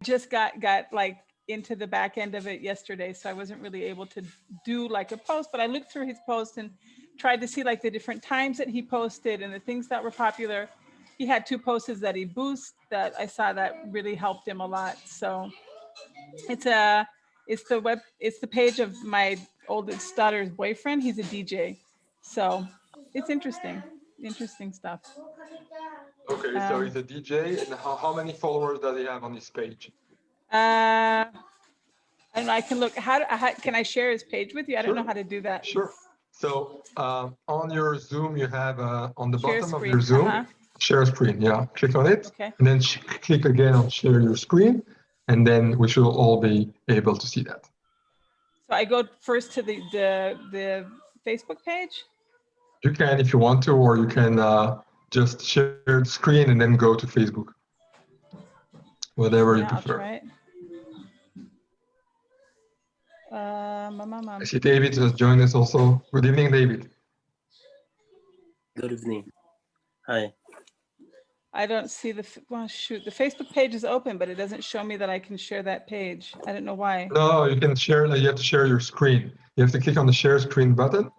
just got like into the back end of it yesterday, so I wasn't really able to do like a post, but I looked through his post and tried to see like the different times that he posted and the things that were popular. He had two posts that he boosted that I saw that really helped him a lot. So it's a it's the page of my oldest daughter's boyfriend. He's a DJ. So it's interesting stuff. Okay, so he's a DJ, and how many followers does he have on his page? I don't know. I can look. Can I share his page with you? I don't know Sure, how to do that. sure. So on your Zoom, you have on the Share bottom of screen. your Zoom, share screen. Yeah, click on it, Okay. and then click again on share your screen, and then we should all be able to see that. So I go first to the Facebook page. You can if you want to, or you can just share the screen and then go to Facebook. Whatever you Yeah, I'll prefer. try it. I see David has joined us also. Good evening, David. Good evening. Hi. I don't see well, shoot, the Facebook page is open, but it doesn't show me that I can share that page. I don't know why. No, you can share. You have to share your screen. You have to click on the share screen button,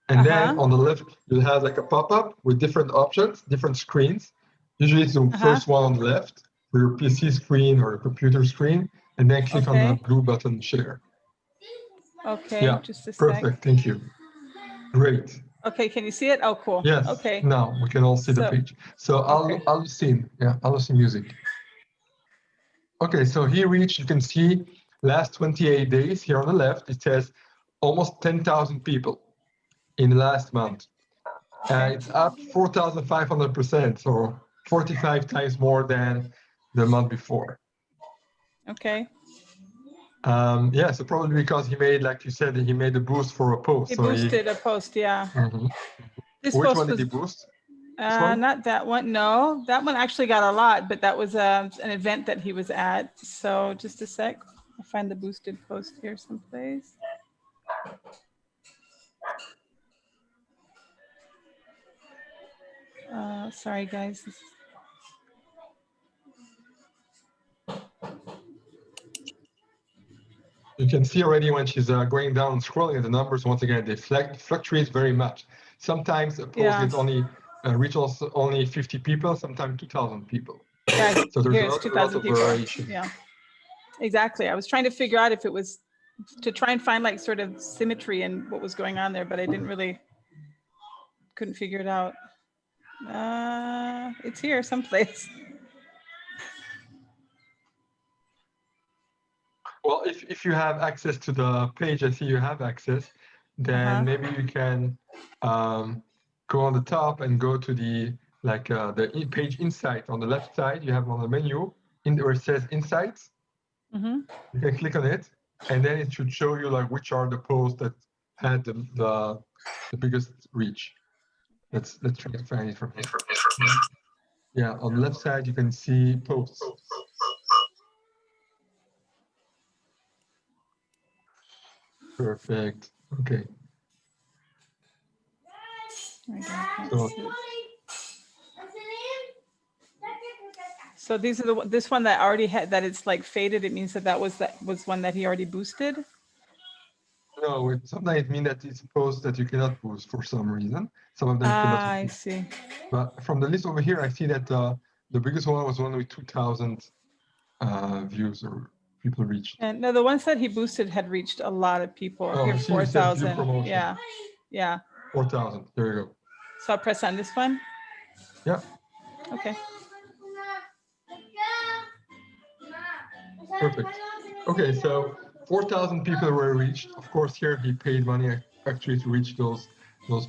and then on the left you'll have like a pop-up with different options, different screens. Usually it's the first one on the left for your PC screen or your computer screen, and then click on the blue button, share. Okay, yeah, just a sec. Perfect. Thank you. Great. Okay, can you see it? Oh, cool. Yes. Okay. Now we can all see the page. So Alucine, Alucine music. Okay, so he reached, you can see last 28 days here on the left, it says almost 10,000 people in the last month. It's up 4,500%, so 45 times more than the month before. Okay. Yeah, so probably because he made, like you said, he made a boost for a post. He boosted a post, yeah. Which one did he boost? Not that one. No, that one actually got a lot, but that was an event that he was at. So just a sec. I'll find the boosted post here someplace. Sorry, guys. You can see already when she's going down and scrolling at the numbers, once again, they fluctuate very much. Sometimes a post gets only reaches only 50 people, sometimes 2,000 people. Yeah, so there's here's a lot of variation. Yeah, exactly. I was trying to figure out if it was to try and find like sort of symmetry in what was going on there, but I couldn't figure it out. It's here someplace. Well, if you have access to the page, I see you have access, then maybe you can go on the top and go to the page insight on the left side. You have on the menu where it says insights. You can click on it, and then it should show you like which are the posts that had the biggest reach. Let's try to find it from here. Yeah, on the left side you can see posts. Perfect. Okay. So these are this one that already had that it's like faded. It means that was one that he already boosted. No, sometimes it means that it's a post that you cannot boost for some reason. Some of them cannot. I see. But from the list over here, I see that the biggest one was one with 2,000 views or people reached. And no, the ones that he boosted had reached a lot of people. Oh, here, 4,000. Yeah, yeah. 4,000. There you go. So I'll press on this one. Yeah. Okay. Perfect. Okay, so 4,000 people were reached. Of course, here he paid money actually to reach those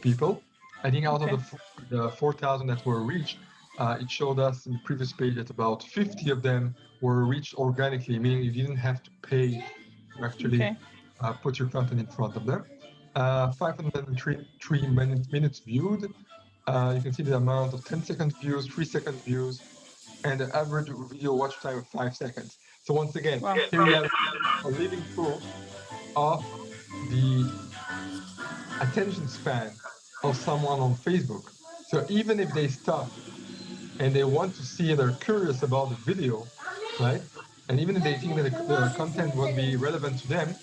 people. I think out of the 4,000 that were reached, it showed us in the previous page that about 50 of them were reached organically, meaning you didn't have to pay to actually put your content in front of them. 503 minutes viewed. You can see the amount of 10-second views, 3-second views, and the average video watch time of 5 seconds. So once again, here we have a living proof of the attention span of someone on Facebook. So even if they stop and they want to see and they're curious about the video, right? and even if they think that the content won't be relevant to them,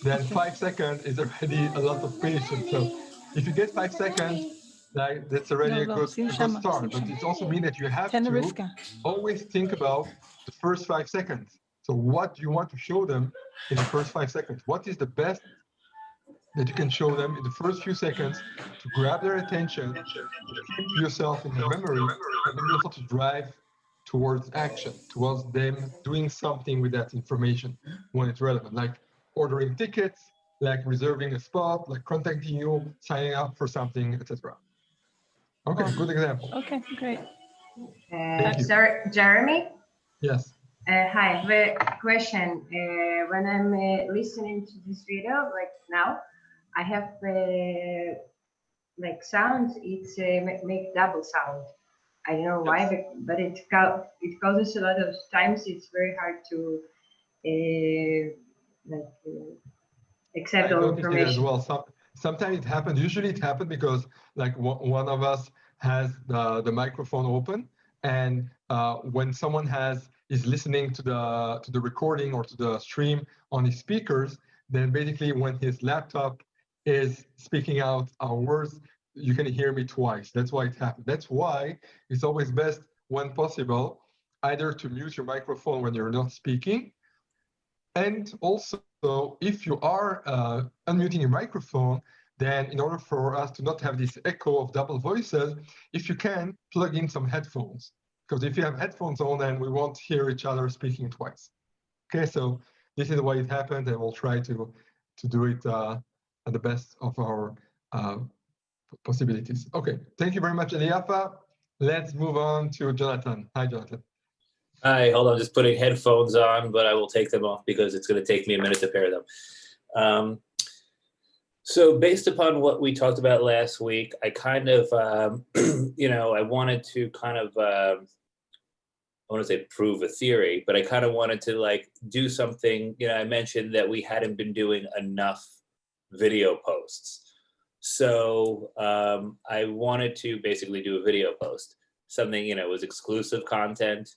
then 5 seconds is already a lot of patience. So if you get 5 seconds, like that's already a good start. But it also means that you have to always think about the first 5 seconds. So what do you want to show them in the first 5 seconds? What is the best that you can show them in the first few seconds to grab their attention, to keep yourself in their memory, and then also to drive towards action, towards them doing something with that information when it's relevant, like ordering tickets, like reserving a spot, like contacting you, signing up for something, etc. Okay, good example. Okay, great. Thank you. Jeremy? Yes. Hi, I have a question. When I'm listening to this video, like now, I have like sounds, it's make double sound. I don't know why, but it causes a lot of times. It's very hard to accept all information. I noticed it as well. Sometimes it happens. Usually it happens because like one of us has the microphone open, and when someone is listening to the recording or to the stream on his speakers, then basically when his laptop is speaking out our words, you can hear me twice. That's why it happens. That's why it's always best, when possible, either to mute your microphone when you're not speaking, and also if you are unmuting your microphone, then in order for us to not have this echo of double voices, if you can, plug in some headphones. Because if you have headphones on, then we won't hear each other speaking twice. Okay, so this is why it happened, and we'll try to do it at the best of our possibilities. Okay, thank you very much, Eliafa. Let's move on to Jonathan. Hi, Jonathan. Hi, hold on, just putting headphones on, but I will take them off because it's going to take me a minute to pair them. So based upon what we talked about last week, I kind of, I wanted to kind of, I want to say prove a theory, but I kind of wanted to like do something. I mentioned that we hadn't been doing enough video posts. So I wanted to basically do a video post, something, was exclusive content.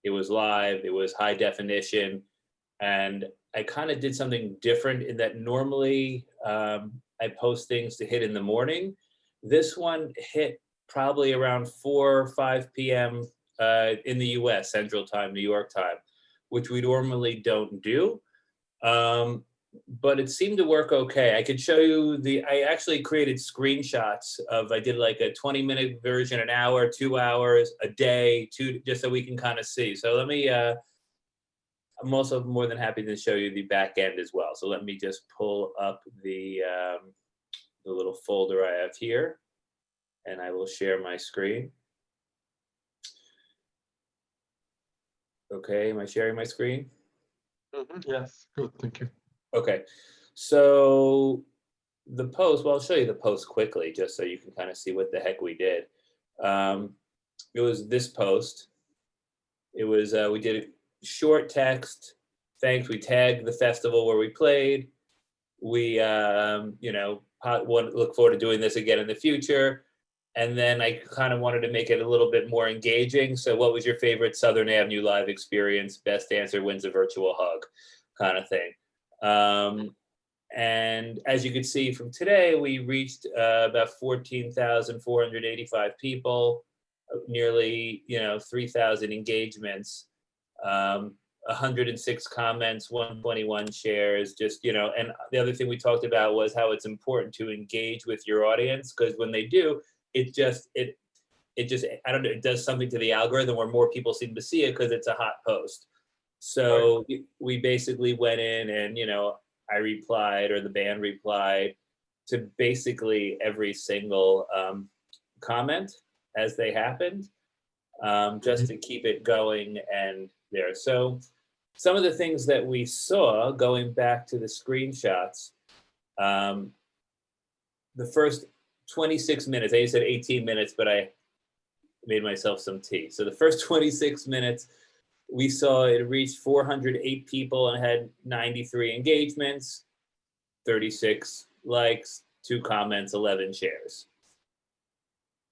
It was live, it was high definition, and I kind of did something different in that normally I post things to hit in the morning. This one hit probably around 4 or 5 p.m. In the US, Central Time, New York time, which we normally don't do. But it seemed to work okay. I could show you I actually created screenshots I did like a 20-minute version, an hour, 2 hours, a day, just so we can kind of see. So let me, I'm also more than happy to show you the back end as well. So let me just pull up the little folder I have here, and I will share my screen. Okay, am I sharing my screen? Yes, good, thank you. Okay, so the post, well, I'll show you the post quickly just so you can kind of see what the heck we did. It was this post. It was, we did a short text. Thanks, we tagged the festival where we played. We, look forward to doing this again in the future. And then I kind of wanted to make it a little bit more engaging. So what was your favorite Southern Avenue live experience? Best answer wins a virtual hug kind of thing. And as you can see from today, we reached about 14,485 people, nearly 3,000 engagements, 106 comments, 121 shares. Just and the other thing we talked about was how it's important to engage with your audience, because when they do, it just I don't know, it does something to the algorithm where more people seem to see it because it's a hot post. So we basically went in and, I replied, or the band replied to basically every single comment as they happened, just to keep it going and there. So some of the things that we saw, going back to the screenshots, the first 26 minutes, I said 18 minutes, but I made myself some tea. So the first 26 minutes, we saw it reached 408 people and had 93 engagements, 36 likes, 2 comments, 11 shares.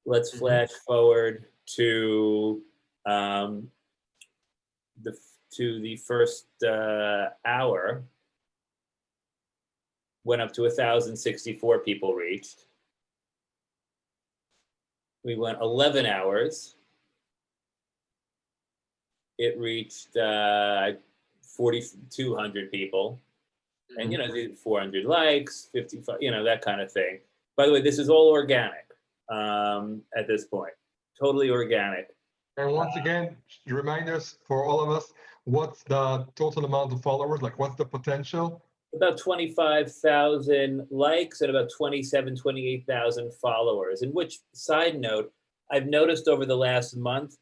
Let's flash forward to the to the first hour, went up to 1,064 people reached. We went 11 hours. It reached 4,200 people. And, you know, 400 likes, 55, you know, that kind of thing. By the way, this is all organic at this point, totally organic. And once again, remind us, for all of us, what's the total amount of followers? Like, what's the potential? About 25,000 likes and about 28,000 followers. And which, side note, I've noticed over the last month,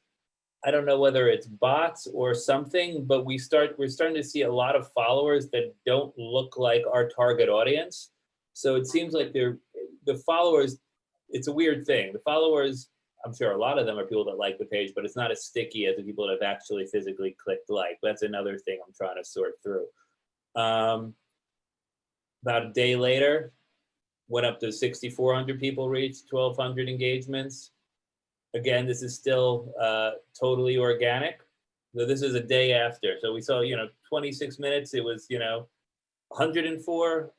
I don't know whether it's bots or something, but we're starting to see a lot of followers that don't look like our target audience. So it seems like the followers, it's a weird thing. The followers, I'm sure a lot of them are people that like the page, but it's not as sticky as the people that have actually physically clicked like. That's another thing I'm trying to sort through. About a day later, went up to 6,400 people reached, 1,200 engagements. Again, this is still totally organic. So this is a day after. So we saw, 26 minutes, it was, 104,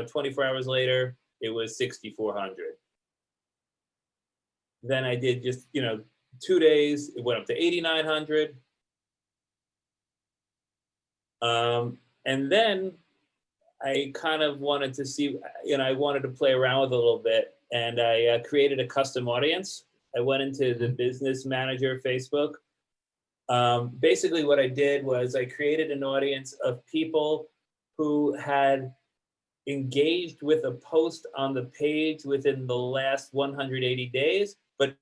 24 hours later, it was 6,400. Then I did just, 2 days, it went up to 8,900. And then I kind of wanted to see, I wanted to play around with it a little bit, and I created a custom audience. I went into the business manager Facebook. Basically what I did was I created an audience of people who had engaged with a post on the page within the last 180 days, but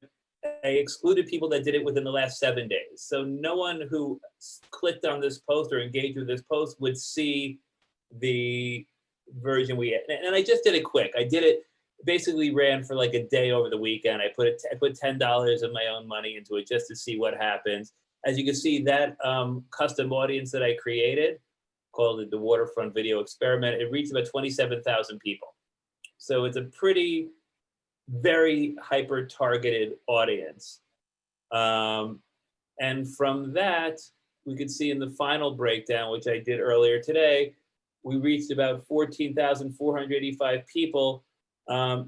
I excluded people that did it within the last 7 days. So no one who clicked on this post or engaged with this post would see the version we had. And I just did it quick. I did it, basically ran for like a day over the weekend. I put $10 of my own money into it just to see what happens. As you can see, that custom audience that I created, called it the Waterfront Video Experiment, it reached about 27,000 people. So it's a very hyper-targeted audience. And from that, we could see in the final breakdown, which I did earlier today, we reached about 14,485 people.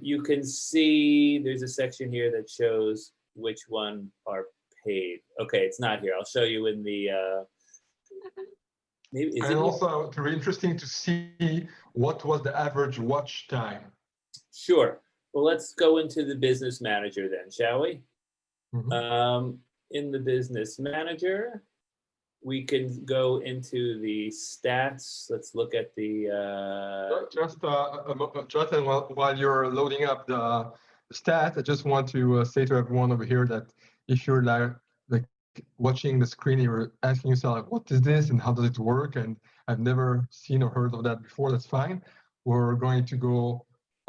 You can see there's a section here that shows which one are paid. Okay, it's not here. I'll show you in the, maybe, is and it also, it's really interesting to see what was the average watch time. Sure. Well, let's go into the business manager then, shall we? Mm-hmm. In the business manager, we can go into the stats. Let's look at the. Jonathan, while you're loading up the stats, I just want to say to everyone over here that if you're like watching the screen, you're asking yourself, like, what is this and how does it work? And I've never seen or heard of that before. That's fine. We're going to go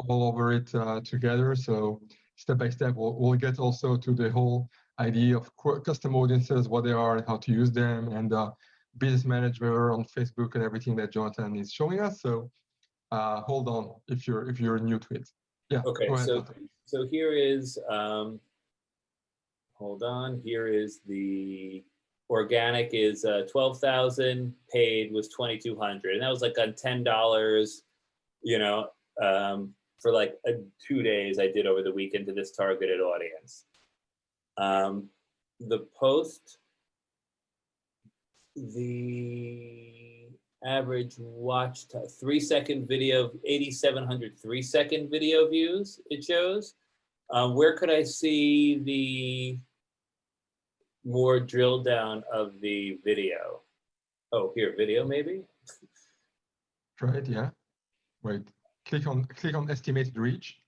all over it together. So step by step, we'll get also to the whole idea of custom audiences, what they are and how to use them, and business manager on Facebook and everything that Jonathan is showing us. So hold on if you're new to it. Yeah. Okay. Go ahead, So here is hold on. Here is the organic is 12,000, paid was 2,200, and that was like on $10. For like 2 days I did over the weekend to this targeted audience. The post, the average watch time, 3-second video, 8,700 3-second video views it shows. Where could I see the more drill down of the video? Oh, here, video maybe? Right, yeah. Wait, click on estimated reach.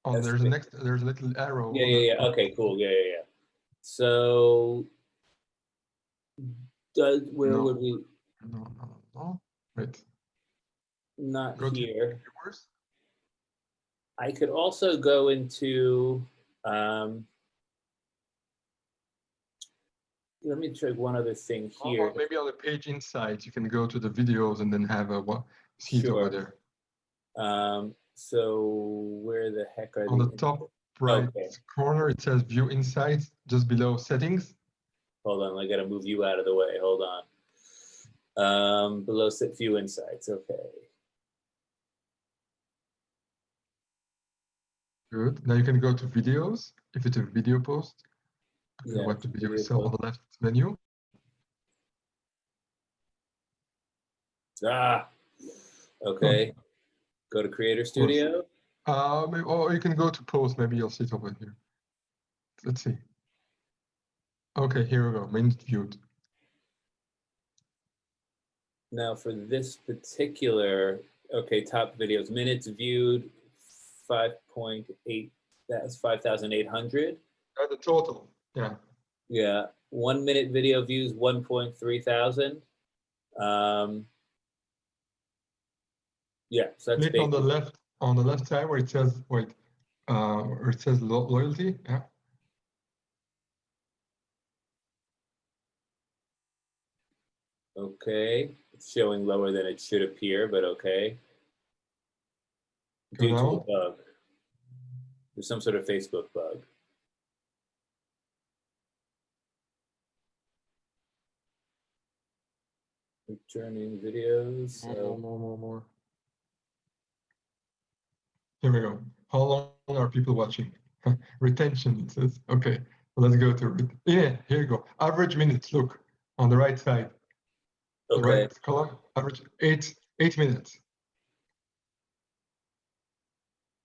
Oh, there's a little arrow. Yeah. Okay, cool. Yeah. So, where would we? No. Wait. Not Go here. To viewers. I could also go into. Let me check one other thing here. Or maybe on the page inside, you can go to the videos and then have a seat over there. So where the heck are on the top right corner? It says View Insights, just below Settings. Hold on, I gotta move you out of the way. Hold on. Below set view insights. Okay. Good. Now you can go to videos if it's a video post. Yeah, What the video video is on the left menu. Okay. Go to Creator Studio. Or you can go to post. Maybe you'll see it over here. Let's see. Okay, here we go. Minutes viewed. Now for this particular, okay, top videos, minutes viewed, 5.8. That's 5,800. The total. Yeah. Yeah. 1 minute video views, 1.3 thousand. Yeah, so that's Click on the left side where it says where it says loyalty. Yeah. okay. It's showing lower than it should appear, but okay. Due to a bug. There's some sort of Facebook bug. Returning videos. More. Here we go. How long are people watching? Retention, it says. Okay, well, let's go to it. Yeah, here you go. Average minutes, look, on the right side. Okay. The right column, average 8 minutes.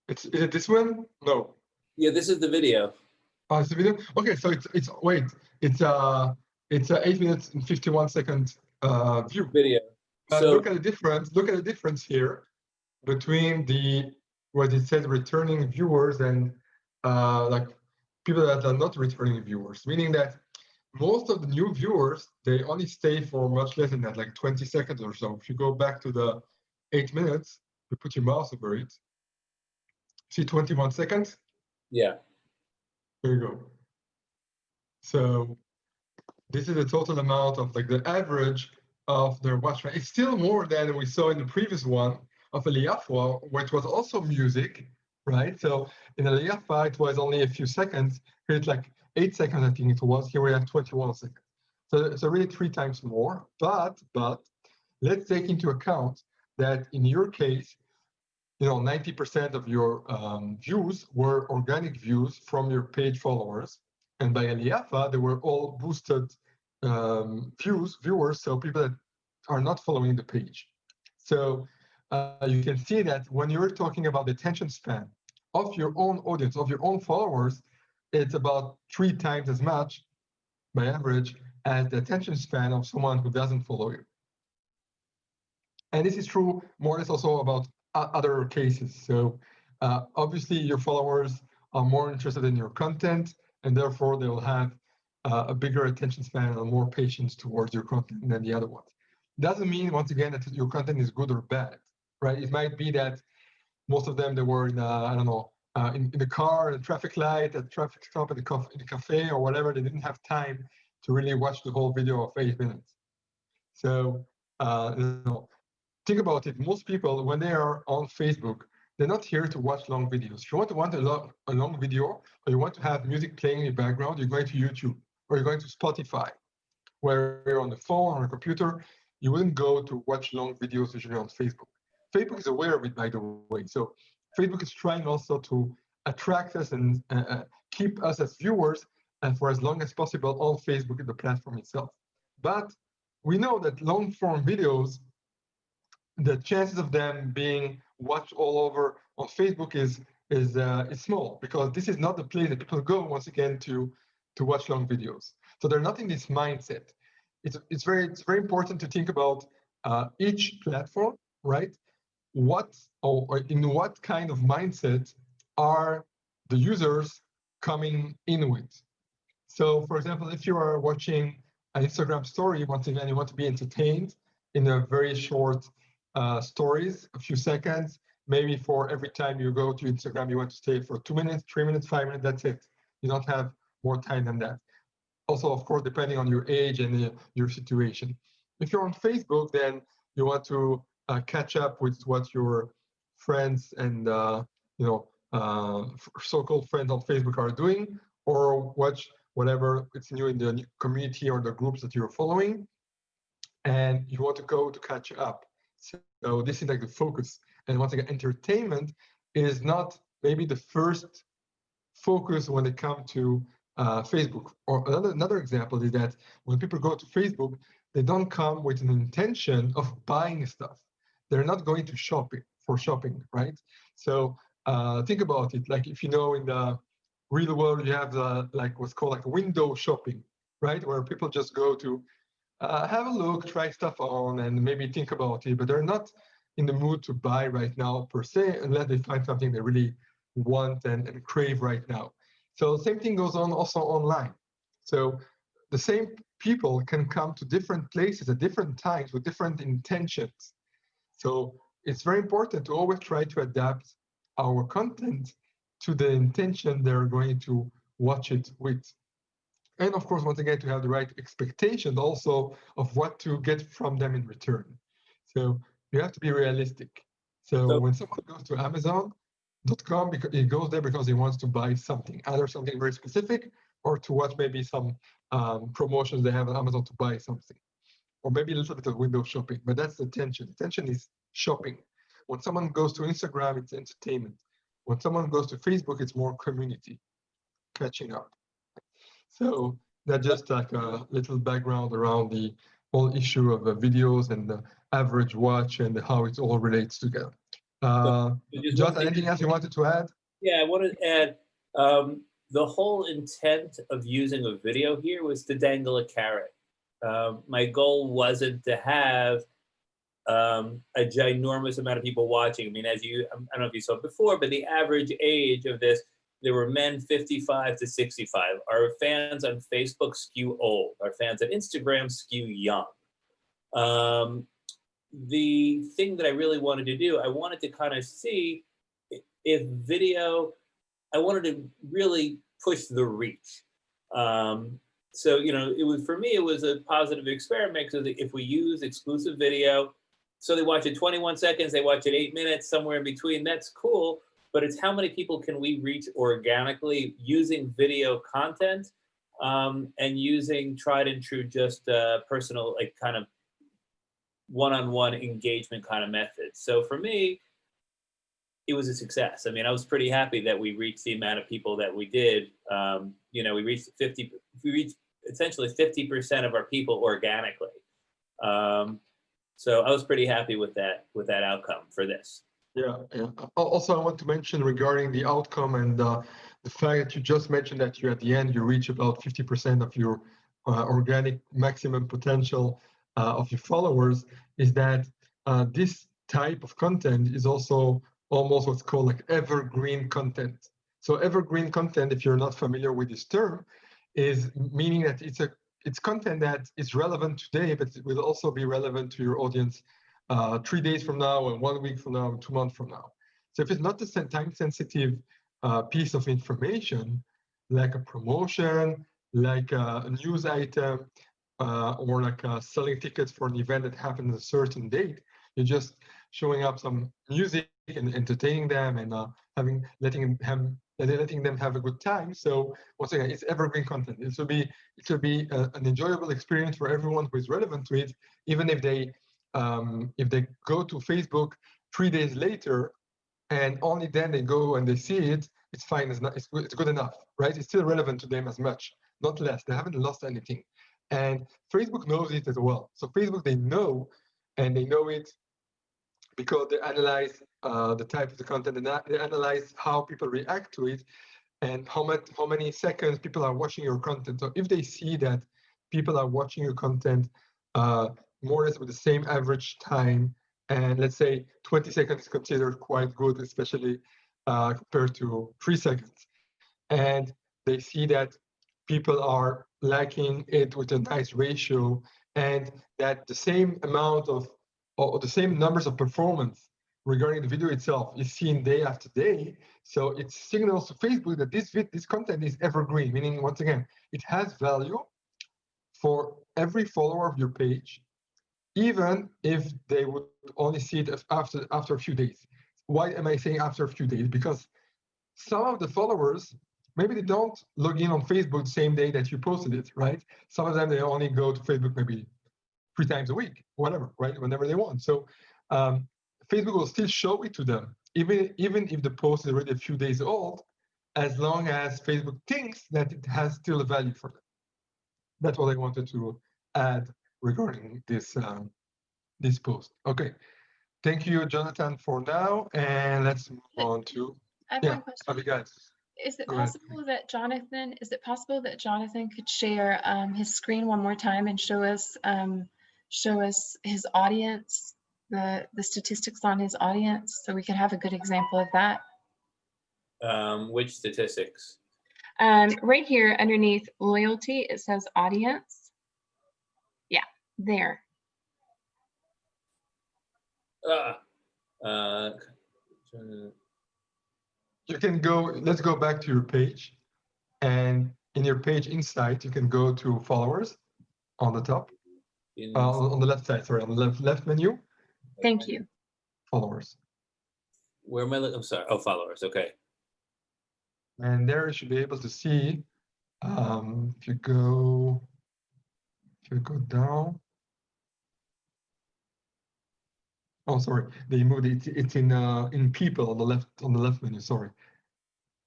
Is it this one? No. Yeah, this is the video. Oh, it's the video? Okay, so it's 8 minutes and 51 seconds view. Video. So Look at the difference here between what it says returning viewers and like people that are not returning viewers, meaning that most of the new viewers, they only stay for much less than that, like 20 seconds or so. If you go back to the 8 minutes, you put your mouse over it, see 21 seconds? yeah. There you go. So this is the total amount of like the average of their watch time. It's still more than we saw in the previous one of a Yahav, which was also music, right? So in a Yahav, it was only a few seconds. Here it's like 8 seconds, I think it was. Here we have 21 seconds. So really 3 times more. But let's take into account that in your case, 90% of your views were organic views from your page followers. And by Yahav, they were all boosted viewers, so people that are not following the page. So you can see that when you're talking about the attention span of your own audience, of your own followers, it's about 3 times as much by average as the attention span of someone who doesn't follow you. And this is true more or less also about other cases. So obviously your followers are more interested in your content, and therefore they will have a bigger attention span and more patience towards your content than the other ones. Doesn't mean, once again, that your content is good or bad, right? It might be that most of them, they were in, I don't know, in the car, at a traffic light, at a traffic stop, in the cafe or whatever. They didn't have time to really watch the whole video of 8 minutes. So think about it. Most people, when they are on Facebook, they're not here to watch long videos. If you want a long video, or you want to have music playing in the background, you're going to YouTube, or you're going to Spotify, where you're on the phone or a computer. You wouldn't go to watch long videos usually on Facebook. Facebook is aware of it, by the way. So Facebook is trying also to attract us and keep us as viewers for as long as possible on Facebook, the platform itself. But we know that long form videos, the chances of them being watched all over on Facebook is small, because this is not the place that people go, once again, to watch long videos. So they're not in this mindset. It's very important to think about each platform, right? What or in what kind of mindset are the users coming in with? So, for example, if you are watching an Instagram story, once again, you want to be entertained in a very short stories, a few seconds. Maybe for every time you go to Instagram, you want to stay for 2 minutes, 3 minutes, 5 minutes, that's it. You don't have more time than that. Also, of course, depending on your age and your situation. If you're on Facebook, then you want to catch up with what your friends and so-called friends on Facebook are doing, or watch whatever it's new in the community or the groups that you're following. and you want to go to catch up. So this is like the focus. And once again, entertainment is not maybe the first focus when it comes to Facebook. Or another example is that when people go to Facebook, they don't come with an intention of buying stuff. They're not going to shopping for shopping, right? So think about it. Like if you know in the real world, you have the like what's called like window shopping, right? Where people just go to have a look, try stuff on, and maybe think about it, but they're not in the mood to buy right now per se, unless they find something they really want and crave right now. So same thing goes on also online. So the same people can come to different places at different times with different intentions. So it's very important to always try to adapt our content to the intention they're going to watch it with. And of course, once again, to have the right expectations also of what to get from them in return. So you have to be realistic. So when someone goes to Amazon.com, because he goes there because he wants to buy something, either something very specific or to watch maybe some promotions they have on Amazon to buy something, or maybe a little bit of window shopping, but that's the tension. The tension is shopping. When someone goes to Instagram, it's entertainment. When someone goes to Facebook, it's more community, catching up. So that's just like a little background around the whole issue of videos and the average watch and how it all relates together. Just anything else you wanted to add? Yeah, I wanted to add, the whole intent of using a video here was to dangle a carrot. My goal wasn't to have a ginormous amount of people watching. I mean, I don't know if you saw it before, but the average age of this, there were men 55 to 65. Our fans on Facebook skew old. Our fans on Instagram skew young. The thing that I really wanted to do, I wanted to kind of see if video, I wanted to really push the reach. So, it was, for me, it was a positive experiment, because if we use exclusive video, so they watch it 21 seconds, they watch it 8 minutes, somewhere in between, that's cool. But it's how many people can we reach organically using video content, and using tried and true, just personal, like kind of one-on-one engagement kind of methods. So for me, it was a success. I mean, I was pretty happy that we reached the amount of people that we did. We reached essentially 50% of our people organically. So I was pretty happy with that outcome for this. Yeah. Also, I want to mention regarding the outcome and the fact that you just mentioned that you at the end you reach about 50% of your organic maximum potential of your followers, is that this type of content is also almost what's called like evergreen content. So evergreen content, if you're not familiar with this term, is meaning that it's content that is relevant today, but it will also be relevant to your audience 3 days from now, and 1 week from now, and 2 months from now. So if it's not a time-sensitive piece of information, like a promotion, like a news item, or like selling tickets for an event that happens at a certain date, you're just showing up some music and entertaining them and letting them have a good time. So once again, it's evergreen content. It will be an enjoyable experience for everyone who is relevant to it, even if they go to Facebook 3 days later and only then they go and they see it, it's fine. It's good enough, right? It's still relevant to them as much, not less. They haven't lost anything. And Facebook knows it as well. So Facebook, they know, and they know it because they analyze the type of the content, and they analyze how people react to it and how many seconds people are watching your content. So if they see that people are watching your content more or less with the same average time, and let's say 20 seconds is considered quite good, especially compared to 3 seconds. And they see that people are liking it with a nice ratio, and that the same amount of, or the same numbers of performance regarding the video itself is seen day after day. So it signals to Facebook that this content is evergreen, meaning, once again, it has value for every follower of your page, even if they would only see it after a few days. Why am I saying after a few days? Because some of the followers, maybe they don't log in on Facebook the same day that you posted it, right? Some of them, they only go to Facebook maybe 3 times a week, whatever, right? Whenever they want. So Facebook will still show it to them, even if the post is already a few days old, as long as Facebook thinks that it has still a value for them. That's what I wanted to add regarding this this post. Okay, thank you, Jonathan, for now, and let's move on to I have one question. Abigail. Is it Go ahead. possible that Jonathan could share his screen one more time and show us his audience, the statistics on his audience, so we could have a good example of that? Which statistics? Right here underneath loyalty, it says audience. Yeah, there. You can go, let's go back to your page. And in your page insight, you can go to followers on the top, on the left side, sorry, on the left menu. Thank you. Followers. Where am I looking? I'm sorry. Oh, followers. Okay. And there you should be able to see, if you go down. Oh, sorry, they moved it. It's in people on the left menu. Sorry,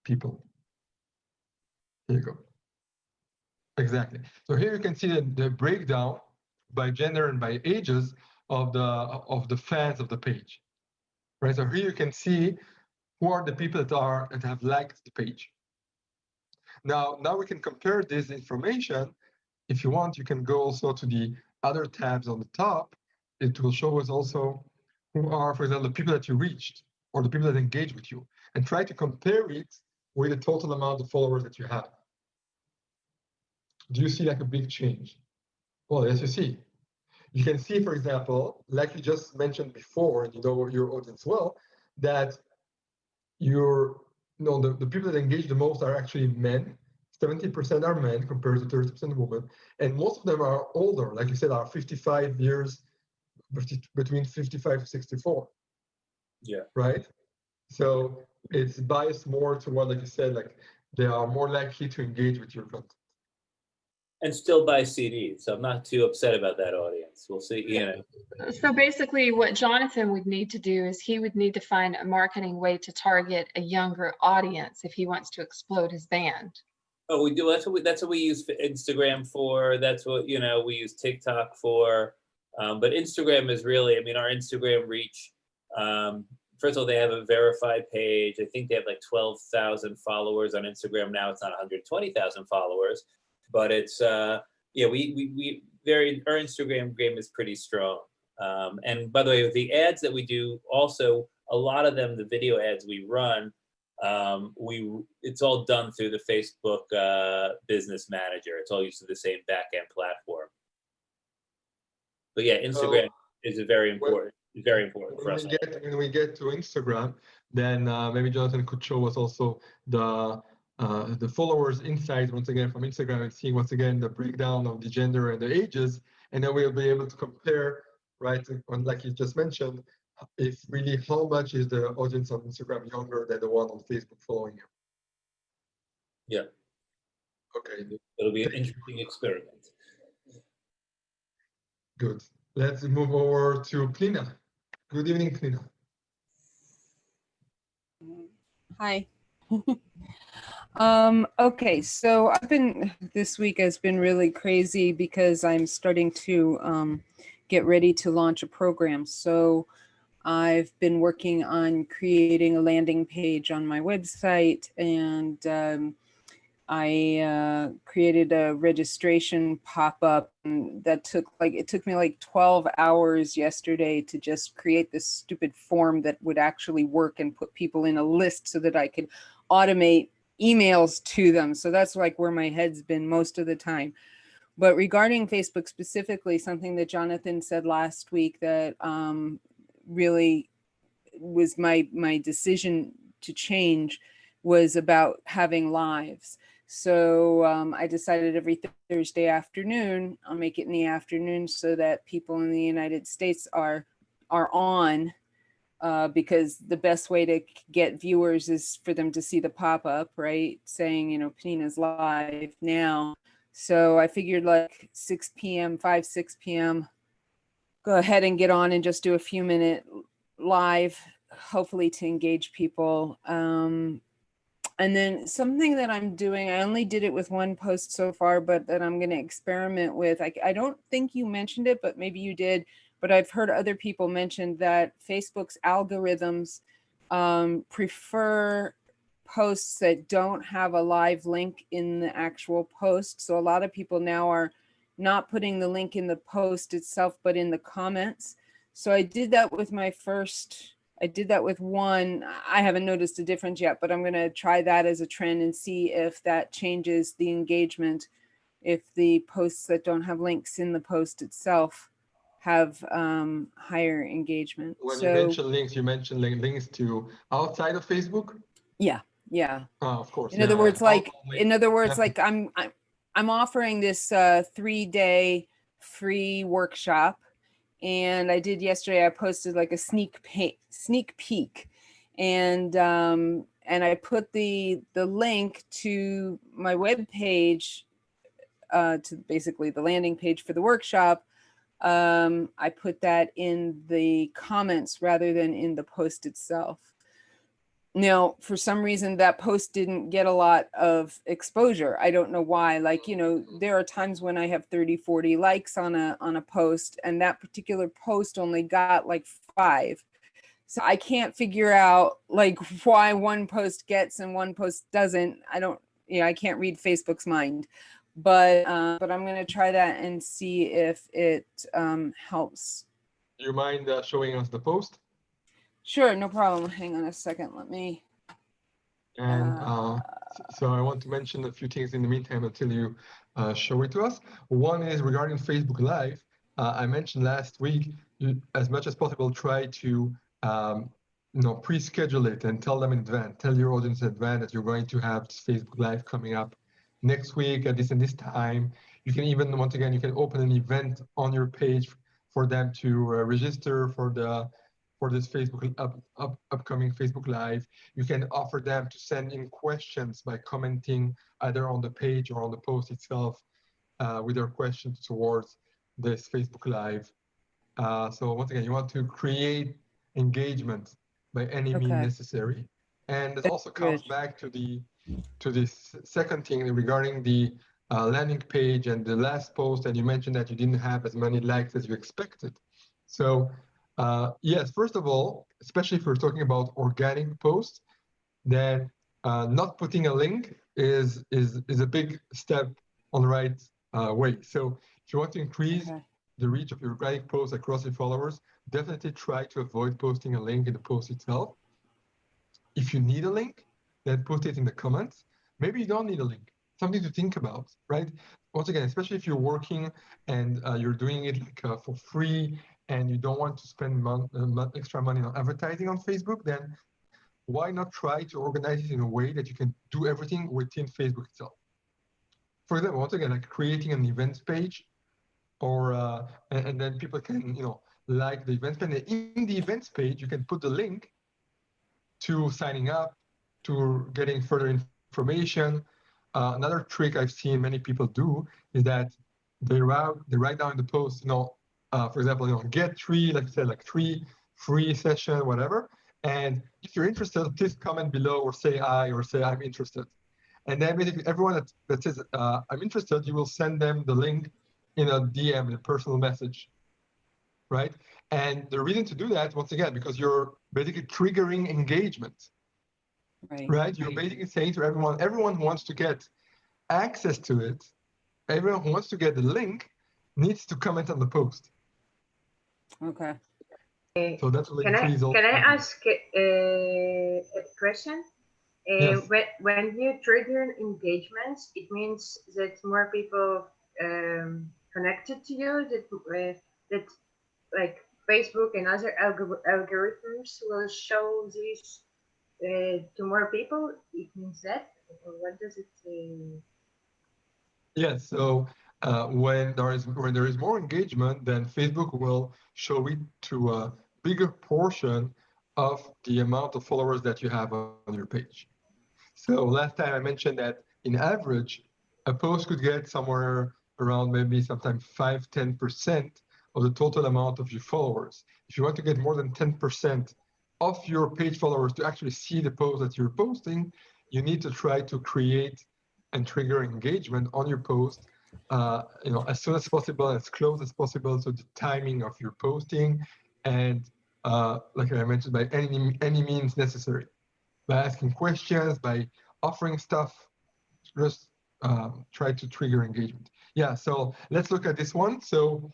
people. Here you go. Exactly. So here you can see the breakdown by gender and by ages of the fans of the page, right? So here you can see who are the people that have liked the page. Now we can compare this information. If you want, you can go also to the other tabs on the top. It will show us also who are, for example, the people that you reached or the people that engage with you, and try to compare it with the total amount of followers that you have. Do you see like a big change? Well, yes, you see. You can see, for example, like you just mentioned before, and you know your audience well, that the people that engage the most are actually men. 70% are men compared to 30% women, and most of them are older, like you said, are 55 years, between 55 to 64. Yeah. Right. So it's biased more to what, like you said, like they are more likely to engage with your content. And still buy CDs. So I'm not too upset about that audience. We'll see. You know. So basically what Jonathan would need to do is he would need to find a marketing way to target a younger audience if he wants to explode his band. Oh, we do. That's what we use Instagram for. That's what, we use TikTok for. But Instagram is really, I mean, our Instagram reach, first of all, they have a verified page. I think they have like 12,000 followers on Instagram now. It's not 120,000 followers, but it's, our Instagram game is pretty strong. And by the way, the ads that we do also, a lot of them, the video ads we run, it's all done through the Facebook Business Manager. It's all used to the same back-end platform. But yeah, Instagram is very important for us. When we get to Instagram, then maybe Jonathan could show us also the followers insights once again from Instagram, and seeing once again the breakdown of the gender and the ages, and then we'll be able to compare, right? Like you just mentioned, if really how much is the audience on Instagram younger than the one on Facebook following you. Yeah. Okay. It'll be an interesting experiment. Good. Let's move over to Klina. Good evening, Klina. Hi. Okay, so this week has been really crazy because I'm starting to get ready to launch a program. So I've been working on creating a landing page on my website, and I created a registration pop-up, and it took me like 12 hours yesterday to just create this stupid form that would actually work and put people in a list so that I could automate emails to them. So that's like where my head's been most of the time. But regarding Facebook specifically, something that Jonathan said last week that really was my decision to change was about having lives. So I decided every Thursday afternoon, I'll make it in the afternoon so that people in the United States are on, because the best way to get viewers is for them to see the pop-up, right? Saying, Penina's live now. So I figured like 6 p.m., go ahead and get on and just do a few minute live, hopefully to engage people. And then something that I'm doing, I only did it with one post so far, but that I'm going to experiment with. I don't think you mentioned it, but maybe you did. But I've heard other people mention that Facebook's algorithms prefer posts that don't have a live link in the actual post. So a lot of people now are not putting the link in the post itself, but in the comments. So I did that with my first. I did that with one. I haven't noticed a difference yet, but I'm going to try that as a trend and see if that changes the engagement. If the posts that don't have links in the post itself have higher engagement. When so, you mention links, you mention links to outside of Facebook? Yeah. Of course. In other words, like I'm offering this 3-day free workshop. And I did yesterday, I posted like a sneak peek and I put the link to my webpage, to basically the landing page for the workshop. I put that in the comments rather than in the post itself. Now, for some reason, that post didn't get a lot of exposure. I don't know why. Like, there are times when I have 30, 40 likes on a post, and that particular post only got like 5. So I can't figure out like why one post gets and one post doesn't. I can't read Facebook's mind, but I'm going to try that and see if it helps. Do you mind showing us the post? Sure, no problem. Hang on a second. Let me. And so I want to mention a few things in the meantime until you show it to us. One is regarding Facebook Live. I mentioned last week, as much as possible, try to pre-schedule it and tell them in advance. Tell your audience in advance that you're going to have this Facebook Live coming up next week at this and this time. You can even, once again, you can open an event on your page for them to register for this upcoming Facebook Live. You can offer them to send in questions by commenting either on the page or on the post itself with their questions towards this Facebook Live. So once again, you want to create engagement by any means necessary. And it also comes back to this second thing regarding the landing page and the last post, and you mentioned that you didn't have as many likes as you expected. So yes, first of all, especially if we're talking about organic posts, then not putting a link is a big step on the right way. So if you want to increase the reach of your organic posts across your followers, definitely try to avoid posting a link in the post itself. If you need a link, then put it in the comments. Maybe you don't need a link. Something to think about, right? Once again, especially if you're working and you're doing it like for free and you don't want to spend extra money on advertising on Facebook, then why not try to organize it in a way that you can do everything within Facebook itself? For example, once again, like creating an events page, or and then people can like the events page. And in the events page, you can put the link to signing up, to getting further information. Another trick I've seen many people do is that they write down in the post, for example, get 3, like I said, like 3 free session, whatever. And if you're interested, please comment below or say I or say I'm interested. And then basically everyone that says I'm interested, you will send them the link in a DM, in a personal message, right? And the reason to do that, once again, because you're basically triggering engagement, right? You're basically saying to everyone who wants to get access to it, everyone who wants to get the link needs to comment on the post. Okay. So that's really Can I ask a question? Yes. When you trigger engagements, it means that more people connected to you, that like Facebook and other algorithms will show this to more people. It means that, or what does it say? Yes. So when there is more engagement, then Facebook will show it to a bigger portion of the amount of followers that you have on your page. So last time I mentioned that in average, a post could get somewhere around maybe sometimes 5-10% of the total amount of your followers. If you want to get more than 10% of your page followers to actually see the post that you're posting, you need to try to create and trigger engagement on your post, as soon as possible, as close as possible to the timing of your posting, and like I mentioned, by any means necessary, by asking questions, by offering stuff, just try to trigger engagement. Yeah, so let's look at this one. So,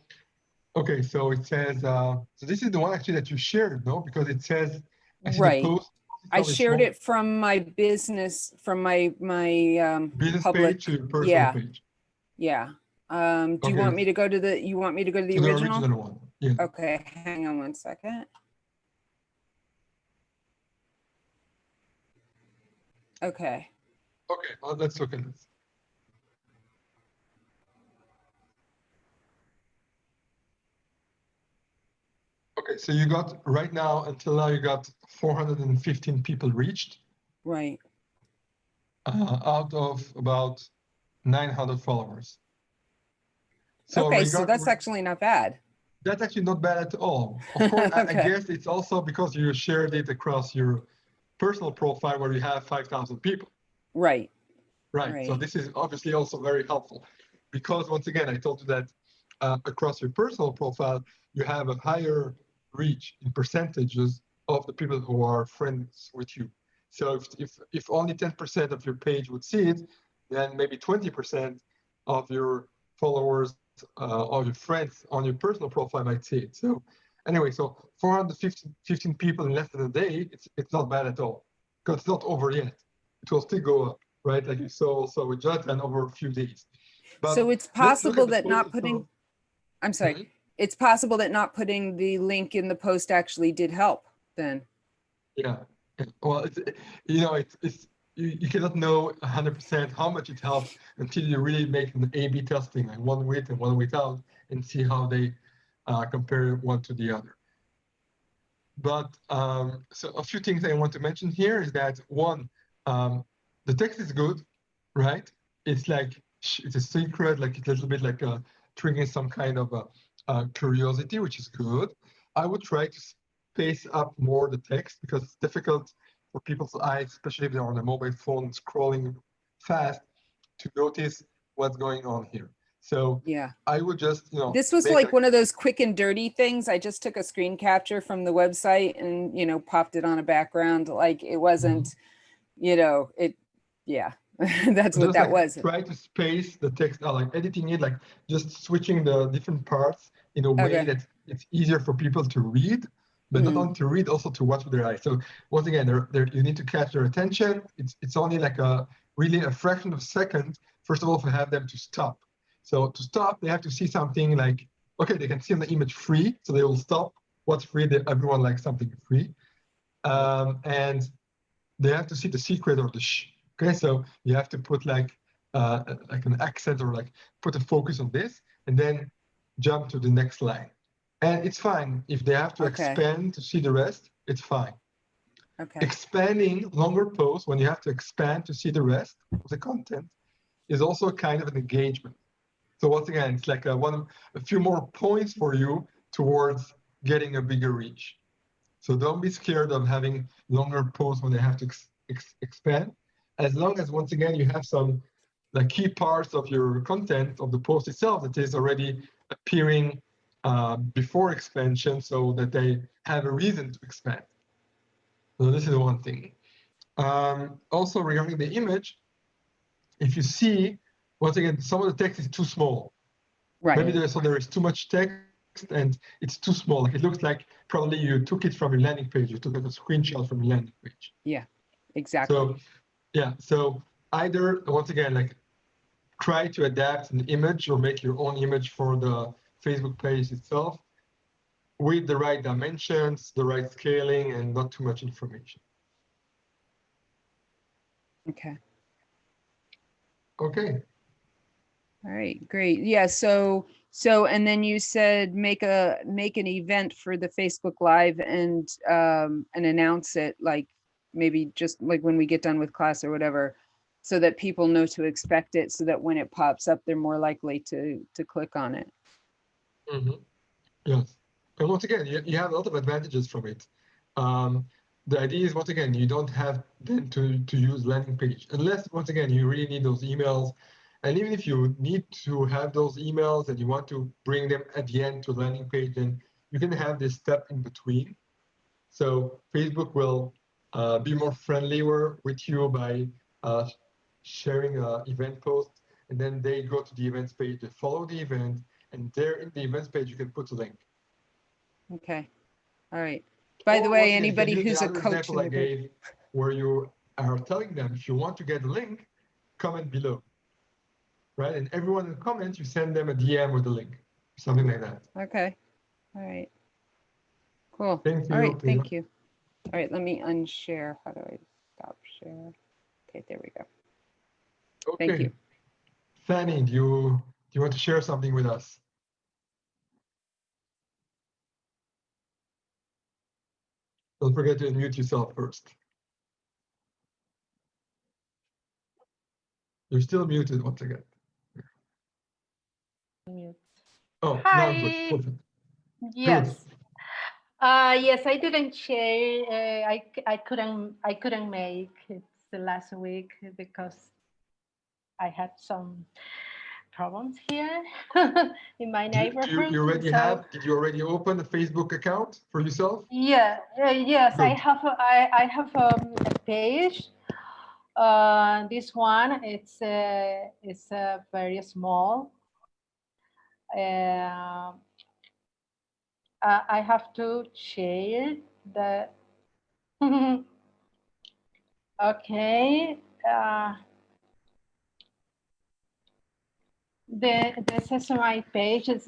okay, so it says, so this is the one actually that you shared, no? Because it says, I see Right. the post. I shared it from my business, from my Business public. page to your personal page. Yeah. Do you want me to go to the, The original one? Yeah. Okay, hang on one second. Okay. Okay, well, let's look at this. Okay, so you got, right now, until now, you got 415 people reached. Right. Out of about 900 followers. So okay, so that's actually not bad. That's actually not bad at all. Of course, Okay. I guess it's also because you shared it across your personal profile where you have 5,000 people. Right. Right. So this is obviously also very helpful, because once again, I told you that across your personal profile, you have a higher reach in percentages of the people who are friends with you. So if only 10% of your page would see it, then maybe 20% of your followers or your friends on your personal profile might see it. So anyway, so 415 people in less than a day, it's not bad at all, because it's not over yet. It will still go up, right? Like you saw also with Jonathan over a few days. But so it's possible that not putting, I'm sorry, mm-hmm. It's possible that not putting the link in the post actually did help then. Yeah, well, you cannot know 100% how much it helped until you really make an A/B testing, like one with and one without, and see how they compare one to the other. But so a few things I want to mention here is that one, the text is good, right? It's like it's a secret, like it's a little bit like triggering some kind of curiosity, which is good. I would try to space up more the text, because it's difficult for people's eyes, especially if they're on a mobile phone scrolling fast, to notice what's going on here. So yeah, I would just, this was like one of those quick and dirty things. I just took a screen capture from the website and, popped it on a background. Like it wasn't, yeah, that's what that was. Try to space the text out, like editing it, like just switching the different parts in a way that it's easier for people to read, but not only to read, also to watch with their eyes. So once again, you need to catch their attention. It's only like really a fraction of a second, first of all, to have them to stop. So to stop, they have to see something like, okay, they can see on the image free, so they will stop. What's free? Everyone likes something free. And they have to see the secret or the shh. Okay, so you have to put like an accent, or like put a focus on this, and then jump to the next line. And it's fine if they have to expand to see the rest. It's fine. Expanding longer posts, when you have to expand to see the rest of the content, is also kind of an engagement. So once again, it's like a few more points for you towards getting a bigger reach. So don't be scared of having longer posts when they have to expand. As long as, once again, you have some key parts of your content of the post itself that is already appearing before expansion, so that they have a reason to expand. So this is one thing. Also, regarding the image, if you see, once again, some of the text is too small. Right. Maybe there is too much text and it's too small. Like it looks like probably you took it from your landing page. You took a screenshot from your landing page. Yeah, exactly. So yeah, so either, once again, try to adapt an image or make your own image for the Facebook page itself with the right dimensions, the right scaling, and not too much information. Okay. Okay. All right, great. Yeah, so and then you said make an event for the Facebook Live and announce it, like maybe just like when we get done with class or whatever, so that people know to expect it, so that when it pops up, they're more likely to click on it. Mm-hmm. Yes. And once again, you have a lot of advantages from it. The idea is, once again, you don't have then to use landing page, unless, once again, you really need those emails. And even if you need to have those emails and you want to bring them at the end to landing page, then you can have this step in between. So Facebook will be more friendly with you by sharing an event post, and then they go to the events page, they follow the event, and there in the events page, you can put a link. Okay. All right. By the Or way, once again, you can anybody use the who's a other coach example in I the group. gave, where you are telling them, if you want to get a link, comment below, right? And everyone in the comments, you send them a DM with a link, something like that. Okay. All right. Cool. Thank All you. right. Thank you. All right. Let me unshare. How do I stop share? Okay. There we go. Okay. Thank you. Fanny, do you want to share something with us? Don't forget to unmute yourself first. You're still muted once again. Oh, now good. Hi. Perfect. Yes. Good. Yes, I didn't share. I couldn't make it the last week because I had some problems here in my Do neighborhood. you already So have? Did you already open a Facebook account for yourself? yeah, yes, Good. I have a page. This one it's very small. Uh, I have to share the. Okay. This is my page. It's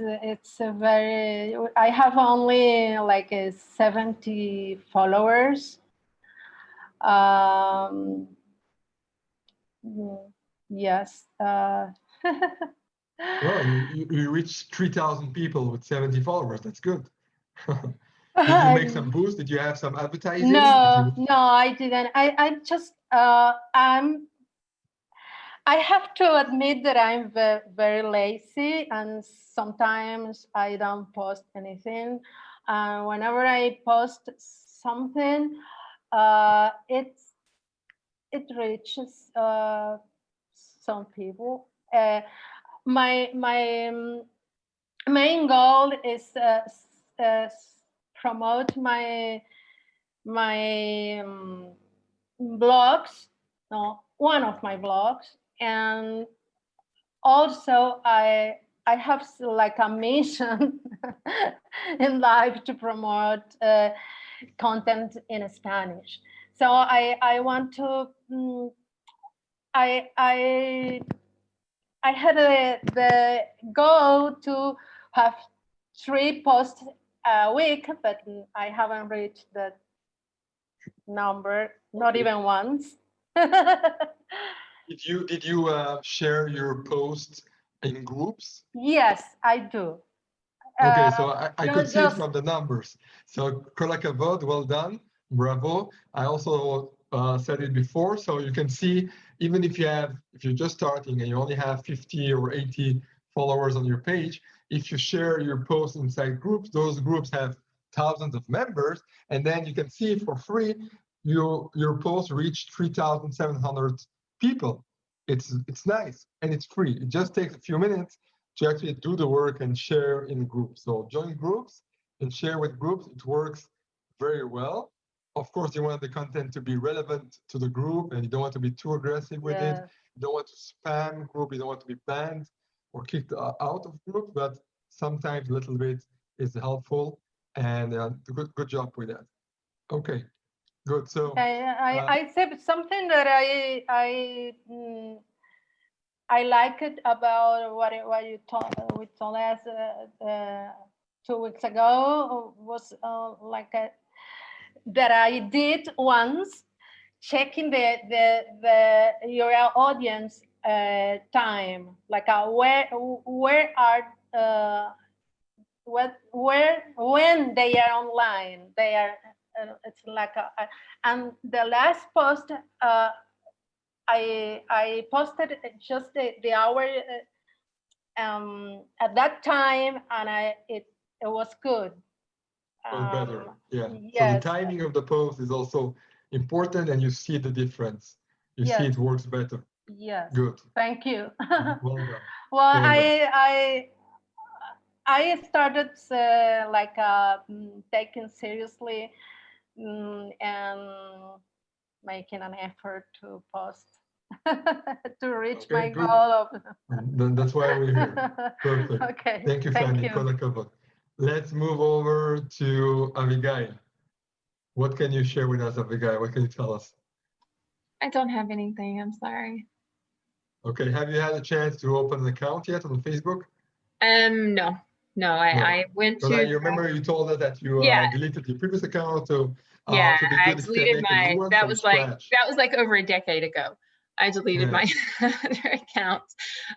a very. I have only like 70 followers. Um, yes. Well, you reached 3,000 people with 70 followers. That's good. Did you make some boost? Did you have some advertising? No, I didn't. I just I have to admit that I'm very lazy, and sometimes I don't post anything. Whenever I post something, it reaches some people. My main goal is promote my blogs. No, one of my blogs, and also I have like a mission in life to promote content in Spanish. So I want to I had the goal to have 3 posts a week, but I haven't reached that number, not even once. Did you share your posts in groups? Yes, I do. Okay, so I could see it Just from the numbers. So Kolakavod, well done, bravo. I also said it before, so you can see, even if you're just starting and you only have 50 or 80 followers on your page, if you share your posts inside groups, those groups have thousands of members, and then you can see for free your post reached 3,700 people. It's nice and it's free. It just takes a few minutes to actually do the work and share in groups. So join groups and share with groups. It works very well. Of course, you want the content to be relevant to the group, and you don't want to be too aggressive with it. You don't want to spam group. You don't want to be banned or kicked out of group, but sometimes a little bit is helpful, and good job with that. Okay, good. So I said something that I like it about what you we told us 2 weeks ago was like that I did once, checking the your audience time, like where are when they are online, they are it's like and the last post I posted just the hour at that time, and it was good. was better. Yeah. So the Yes. timing of the post is also important, and you see the difference. You see Yes. it works better. Yes. Good. Thank you. Well done. Well, Well done. I started taking seriously and making an effort to post to reach Okay, my good. goal of. Then that's why we're here. Perfect. Okay. Thank you, Fanny. Kola kavod. Let's move over to Abigail. What can you share with us, Abigail? What can you tell us? I don't have anything. I'm sorry. Okay. Have you had a chance to open an account yet on Facebook? No. I went So to. you remember you told us that you Yeah. Deleted your previous account. So Yeah, it would be I good if you can deleted make a new one that from scratch. was like over a decade ago. I deleted my other accounts.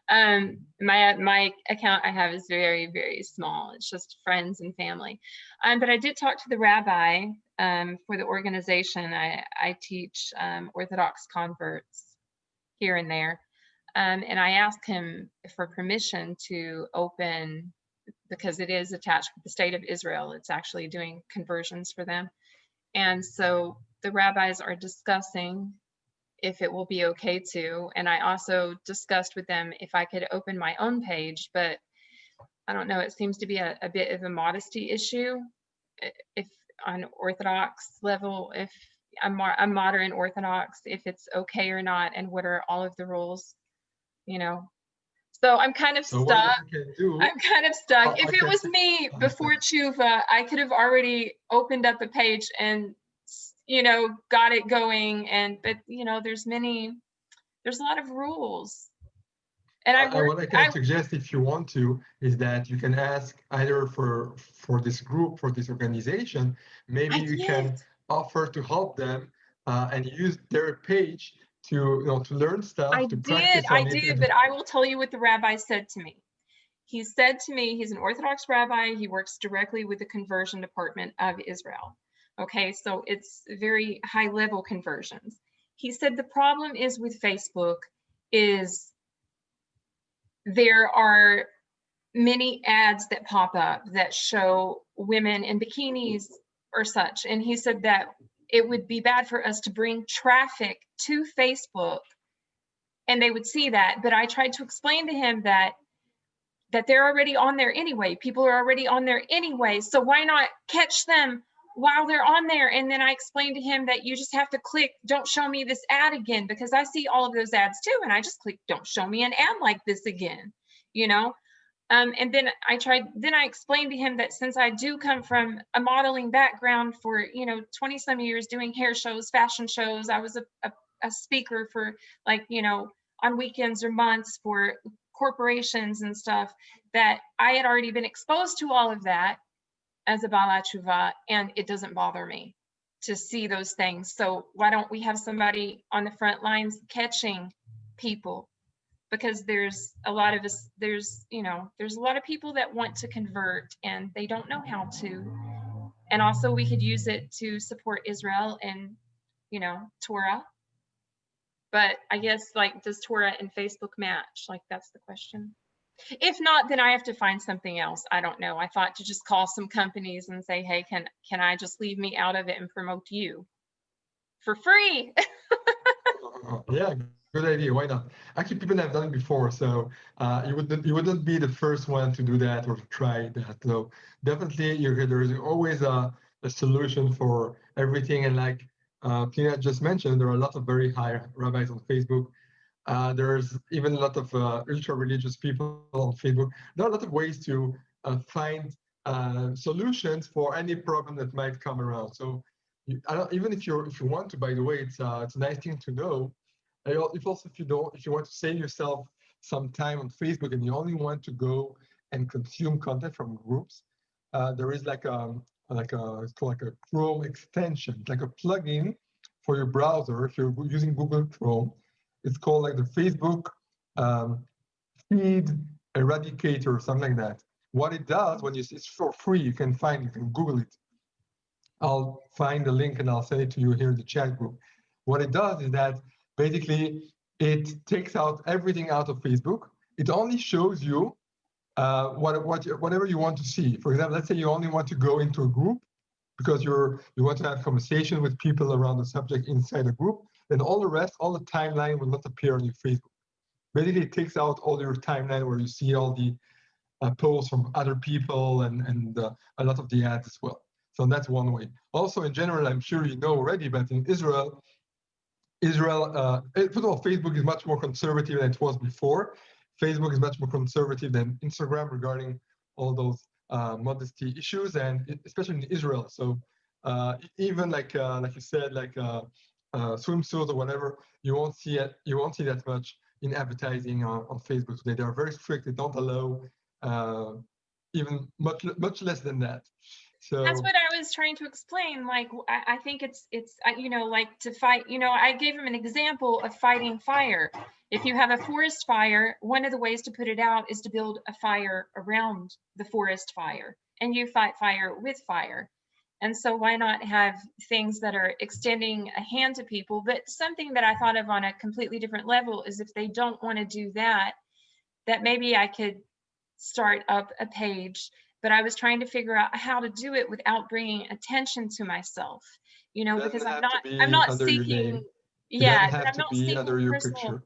My account I have is very, very small. It's just friends and family. But I did talk to the rabbi for the organization. I teach Orthodox converts here and there. And I asked him for permission to open, because it is attached with the state of Israel. It's actually doing conversions for them. And so the rabbis are discussing if it will be okay to. And I also discussed with them if I could open my own page, but I don't know, it seems to be a bit of a modesty issue. If on Orthodox level, if I'm modern Orthodox, if it's okay or not, and what are all of the rules, you know. So I'm kind of stuck. I'm kind of stuck. If it was me before Tshuva, I could have already opened up a page and, you know, got it going. But you know, there's a lot of rules. And what I can suggest, if you want to, is that you can ask either for this group, for this organization, maybe you can offer to help them and use their page to learn stuff, practice on it. I did, but I will tell you what the rabbi said to me. He said to me, he's an Orthodox rabbi. He works directly with the conversion department of Israel. Okay, so it's very high level conversions. He said the problem is with Facebook is there are many ads that pop up that show women in bikinis or such. And he said that it would be bad for us to bring traffic to Facebook and they would see that. But I tried to explain to him that they're already on there anyway. People are already on there anyway. So why not catch them while they're on there? And then I explained to him that you just have to click, don't show me this ad again, because I see all of those ads too. And I just click, don't show me an ad like this again, you know? And then I explained to him that since I do come from a modeling background for, 20 some years doing hair shows, fashion shows, I was a speaker for on weekends or months for corporations and stuff, that I had already been exposed to all of that as a Bala Tshuva, and it doesn't bother me to see those things. So why don't we have somebody on the front lines catching people? Because there's a lot of us, there's a lot of people that want to convert and they don't know how to. And also we could use it to support Israel and, Torah. But I guess does Torah and Facebook match? That's the question. If not, then I have to find something else. I don't know. I thought to just call some companies and say, hey, can I just leave me out of it and promote you for free? Yeah, good idea. Why not? Actually, people have done it before, so you wouldn't be the first one to do that or to try that. So definitely, there's always a solution for everything. And like Tina just mentioned, there are a lot of very high rabbis on Facebook. There's even a lot of ultra-religious people on Facebook. There are a lot of ways to find solutions for any problem that might come around. So even if you want to, by the way, it's a nice thing to know. If you want to save yourself some time on Facebook and you only want to go and consume content from groups, there is it's called like a Chrome extension, like a plugin for your browser. If you're using Google Chrome, it's called like the Facebook feed eradicator or something like that. What it does it's for free, you can Google it. I'll find the link and I'll send it to you here in the chat group. What it does is that basically it takes out everything out of Facebook. It only shows you whatever you want to see. For example, let's say you only want to go into a group because you want to have conversation with people around the subject inside a group, then all the rest, all the timeline will not appear on your Facebook. Basically, it takes out all your timeline where you see all the posts from other people and a lot of the ads as well. So that's one way. Also, in general, I'm sure you know already, but in Israel, first of all, Facebook is much more conservative than it was before. Facebook is much more conservative than Instagram regarding all those modesty issues, and especially in Israel. So even like you said, like swimsuits or whatever, you won't see it. You won't see that much in advertising on Facebook today. They are very strict. They don't allow even much less than that. So that's what I was trying to explain. Like, I think it's you know, like to fight, you know, I gave him an example of fighting fire. If you have a forest fire, one of the ways to put it out is to build a fire around the forest fire, and you fight fire with fire. And so why not have things that are extending a hand to people? But something that I thought of on a completely different level is if they don't want to do that, that maybe I could start up a page. But I was trying to figure out how to do it without bringing attention to myself, you know, because I'm not seeking, yeah, have I'm to not be seeking under your personal. picture.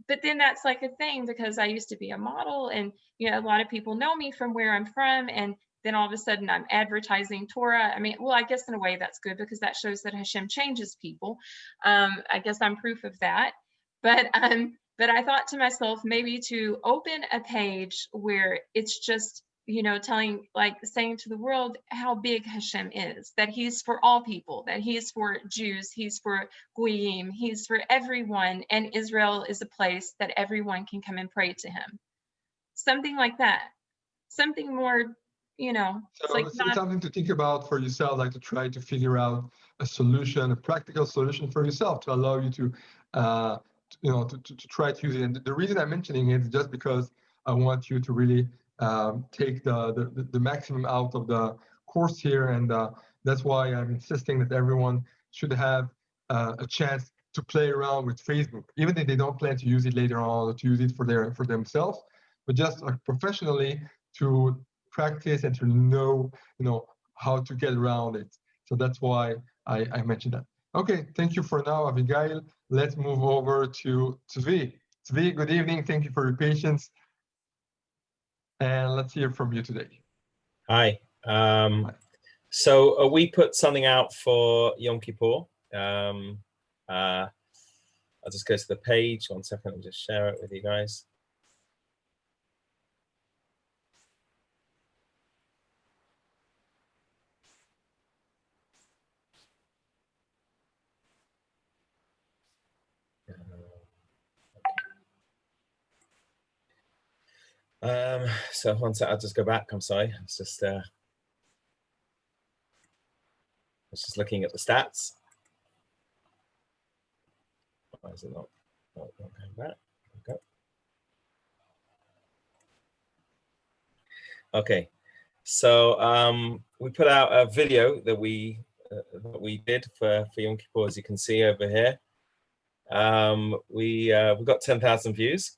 But then that's like a thing, because I used to be a model, and you know, a lot of people know me from where I'm from, and then all of a sudden I'm advertising Torah. I mean, well, I guess in a way that's good, because that shows that Hashem changes people. I guess I'm proof of that. But I thought to myself, maybe to open a page where it's just, you know, saying to the world how big Hashem is, that he's for all people, that he's for Jews, he's for Goyim, he's for everyone, and Israel is a place that everyone can come and pray to him. Something like that. Something more, you know, so it's something to think about for yourself, like to try to figure out a solution, a practical solution for yourself to allow you to you know, to try to use it. And the reason I'm mentioning it is just because I want you to really take the maximum out of the course here, and that's why I'm insisting that everyone should have a chance to play around with Facebook, even if they don't plan to use it later on or to use it for themselves, but just professionally to practice and to know, you know, how to get around it. So that's why I mentioned that. Okay, thank you for now, Abigail. Let's move over to Tzvi. Tzvi, good evening. Thank you for your patience. And let's hear from you today. Hi. So we put something out for Yom Kippur. I'll just go to the page. 1 second, I'll just share it with you guys. So 1 second, I'll just go back. I'm sorry. It's just I was just looking at the stats. Why is it not going back? Okay. So we put out a video that we did for Yom Kippur, as you can see over here. We got 10,000 views.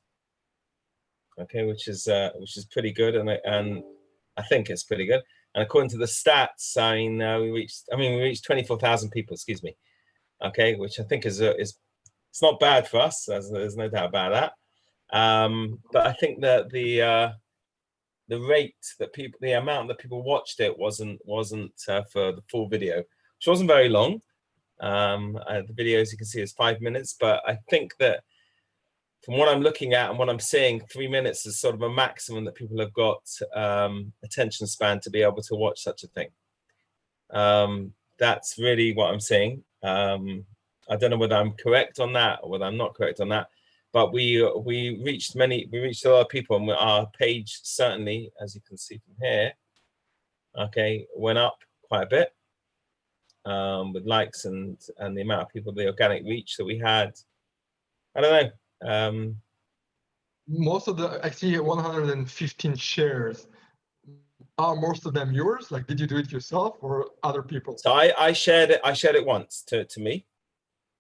Okay, which is pretty good, and I think it's pretty good. And according to the stats, I mean, we reached 24,000 people. Excuse me. Okay, which I think is it's not bad for us. There's no doubt about that. But I think that the rate that the amount that people watched it wasn't for the full video, which wasn't very long. The video, as you can see, is 5 minutes, but I think that from what I'm looking at and what I'm seeing, 3 minutes is sort of a maximum that people have got attention span to be able to watch such a thing. That's really what I'm seeing. I don't know whether I'm correct on that or whether I'm not correct on that, but we reached a lot of people, and our page certainly, as you can see from here, okay, went up quite a bit with likes and the amount of people, the organic reach that we had. I don't know. Most of I see 115 shares. Are most of them yours? Like, did you do it yourself or other people? So I shared it once to me.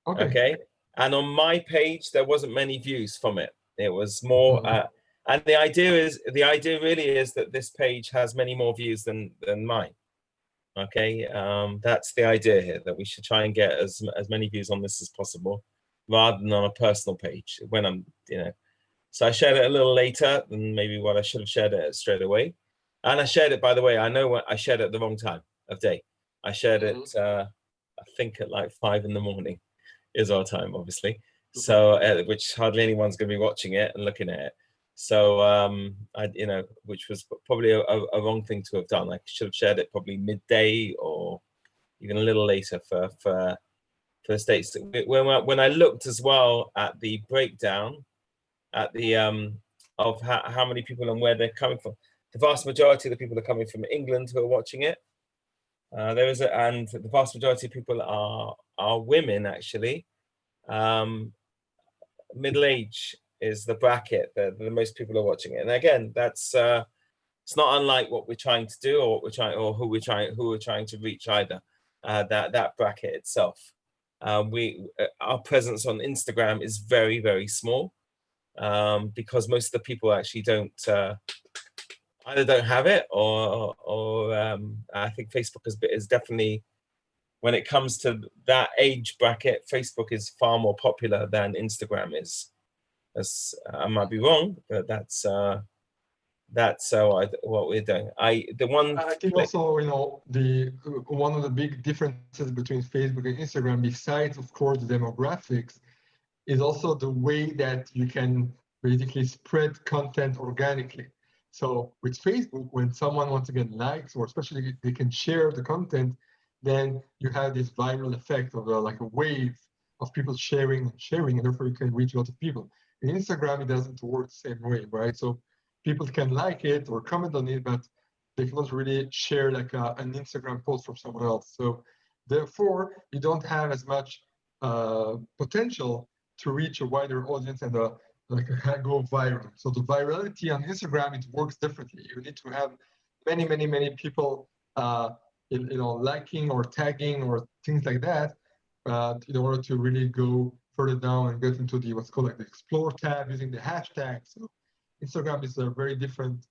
Okay. Okay. And on my page, there wasn't many views from it. It was more, And the idea really is that this page has many more views than mine. Okay, that's the idea here, that we should try and get as many views on this as possible, rather than on a personal page when I'm, So I shared it a little later than maybe what I should have shared it straight away. And I shared it, by the way, I know I shared it at the wrong time of day. I shared it, I think at like 5 in the morning is our time, obviously. So, which hardly anyone's going to be watching it and looking at it. So, which was probably a wrong thing to have done. I should have shared it probably midday or even a little later for states. When I looked as well at the breakdown at the of how many people and where they're coming from, the vast majority of the people are coming from England who are watching it. And the vast majority of people are women, actually. Middle age is the bracket that the most people are watching it. And again, that's it's not unlike what we're trying to do or who we're trying to reach either. That bracket itself. Our presence on Instagram is very, very small, because most of the people actually either don't have it or I think Facebook is definitely, when it comes to that age bracket, Facebook is far more popular than Instagram is. I might be wrong, but that's what we're doing. I think also, one of the big differences between Facebook and Instagram, besides of course the demographics, is also the way that you can basically spread content organically. So with Facebook, when someone wants to get likes, or especially they can share the content, then you have this viral effect of like a wave of people sharing, and therefore you can reach a lot of people. In Instagram, it doesn't work the same way, right? So people can like it or comment on it, but they cannot really share like an Instagram post from someone else. So therefore, you don't have as much potential to reach a wider audience and go viral. So the virality on Instagram, it works differently. You need to have many, many, many people liking or tagging or things like that in order to really go further down and get into what's called like the explore tab using the hashtag. So Instagram is a very different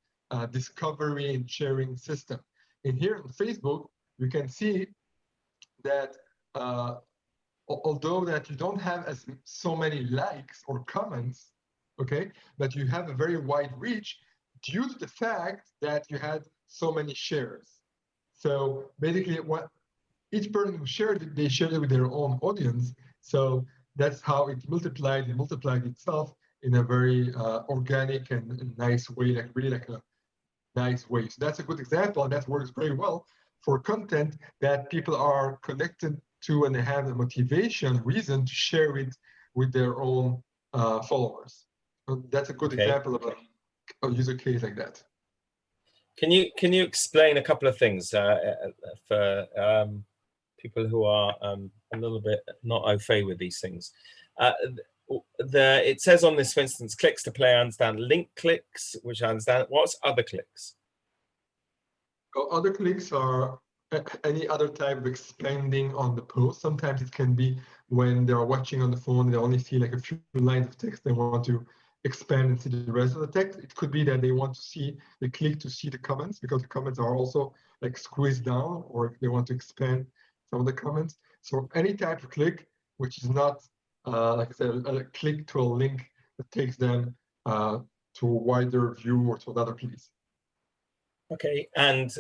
discovery and sharing system. And here on Facebook, you can see that although that you don't have so many likes or comments, okay, but you have a very wide reach due to the fact that you had so many shares. So basically, what each person who shared it, they shared it with their own audience. So that's how it multiplied itself in a very organic and nice way, like really like a nice way. So that's a good example, and that works very well for content that people are connected to and they have the reason to share it with their own followers. So that's a good example of a use case like that. Can you explain a couple of things for people who are a little bit not au fait with these things? It says on this, for instance, clicks to play, I understand. Link clicks, which I understand. What's other clicks? Other clicks are any other type of expanding on the post. Sometimes it can be when they're watching on the phone, they only see like a few lines of text, they want to expand and see the rest of the text. It could be that they want to click to see the comments, because the comments are also like squeezed down, or they want to expand some of the comments. So any type of click, which is not, like I said, a click to a link that takes them to a wider view or to another place. Okay, and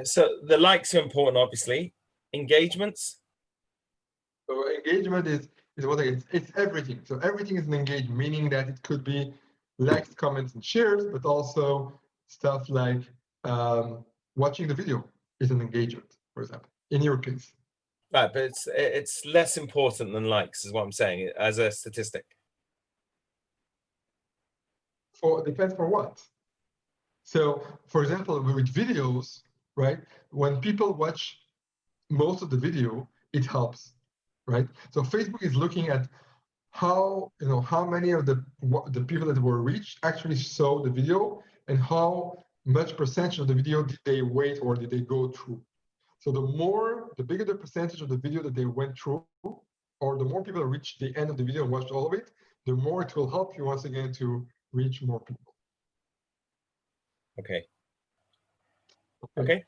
so the likes are important, obviously. Engagements? So engagement is what it's everything. So everything is an engagement, meaning that it could be likes, comments, and shares, but also stuff like watching the video is an engagement, for example, in your case. Right, but it's less important than likes, is what I'm saying, as a statistic. Depends for what. So, for example, with videos, right? When people watch most of the video, it helps, right? So Facebook is looking at how many of the people that were reached actually saw the video, and how much percentage of the video did they wait or did they go through. So the bigger the percentage of the video that they went through, or the more people reached the end of the video and watched all of it, the more it will help you once again to reach more people. Okay. Okay.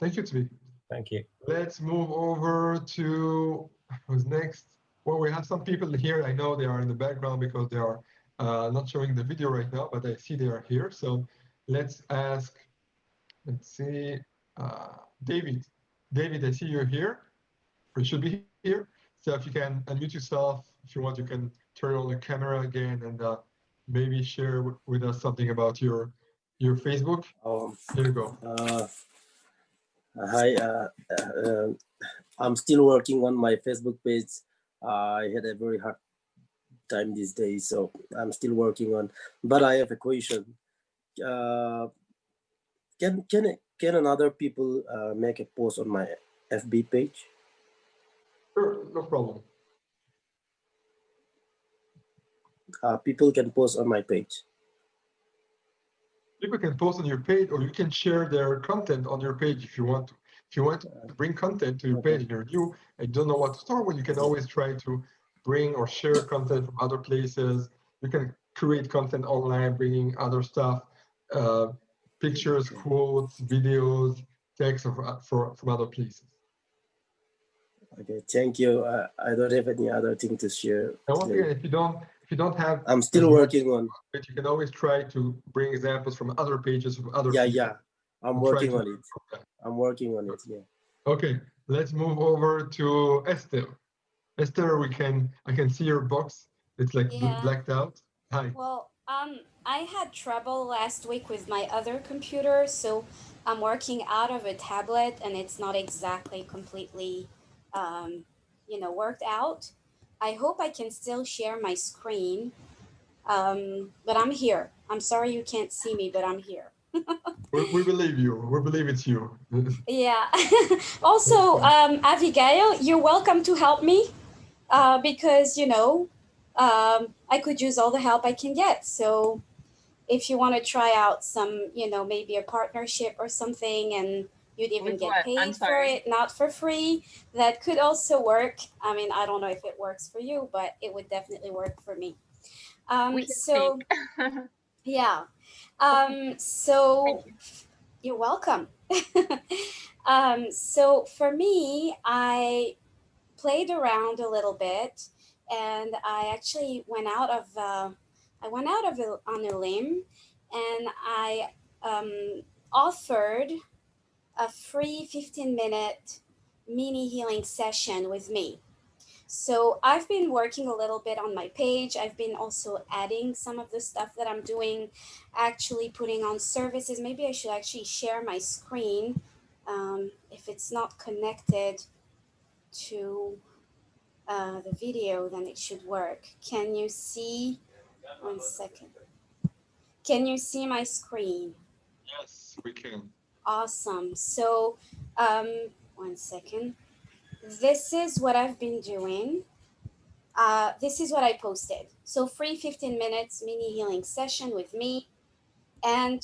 Thank you, Tzvi. Thank you. Let's move over to who's next. Well, we have some people here. I know they are in the background because they are not showing the video right now, but I see they are here. So let's ask, let's see, David. David, I see you're here. Or you should be here. So if you can unmute yourself, if you want, you can turn on the camera again and maybe share with us something about your Facebook. Here you go. Hi, I'm still working on my Facebook page. I had a very hard time these days, so I'm still working on. But I have a question. Can another people make a post on my FB page? Sure, no problem. People can post on my page. People can post on your page, or you can share their content on your page if you want to. If you want to bring content to your page and you're new and don't know what to start with, you can always try to bring or share content from other places. You can create content online, bringing other stuff, pictures, quotes, videos, text from other places. Okay, thank you. I don't have any other thing to share. And once again, if you don't have, I'm still working on it. You can always try to bring examples from other pages from other. Yeah. I'm working on it. I'm working on it. Yeah. Okay, let's move over to Esther. Esther, I can see your box. It's like blacked out. Hi. Well, I had trouble last week with my other computer, so I'm working out of a tablet and it's not exactly completely, worked out. I hope I can still share my screen, but I'm here. I'm sorry you can't see me, but I'm here. We believe you. We believe it's you. Yeah. Also, Abigail, you're welcome to help me because, I could use all the help I can get. So if you want to try out some, maybe a partnership or something and you'd even get paid for it, not for free, that could also work. I mean, I don't know if it works for you, but it would definitely work for me. So yeah. So you're welcome. So for me, I played around a little bit and I actually went out of on a limb and I offered a free 15-minute mini healing session with me. So I've been working a little bit on my page. I've been also adding some of the stuff that I'm doing, actually putting on services. Maybe I should actually share my screen if it's not connected to the video, then it should work. Can you see? 1 second. Can you see my screen? Yes, we can. Awesome. So 1 second. This is what I've been doing. This is what I posted. So free 15 minutes mini healing session with me. And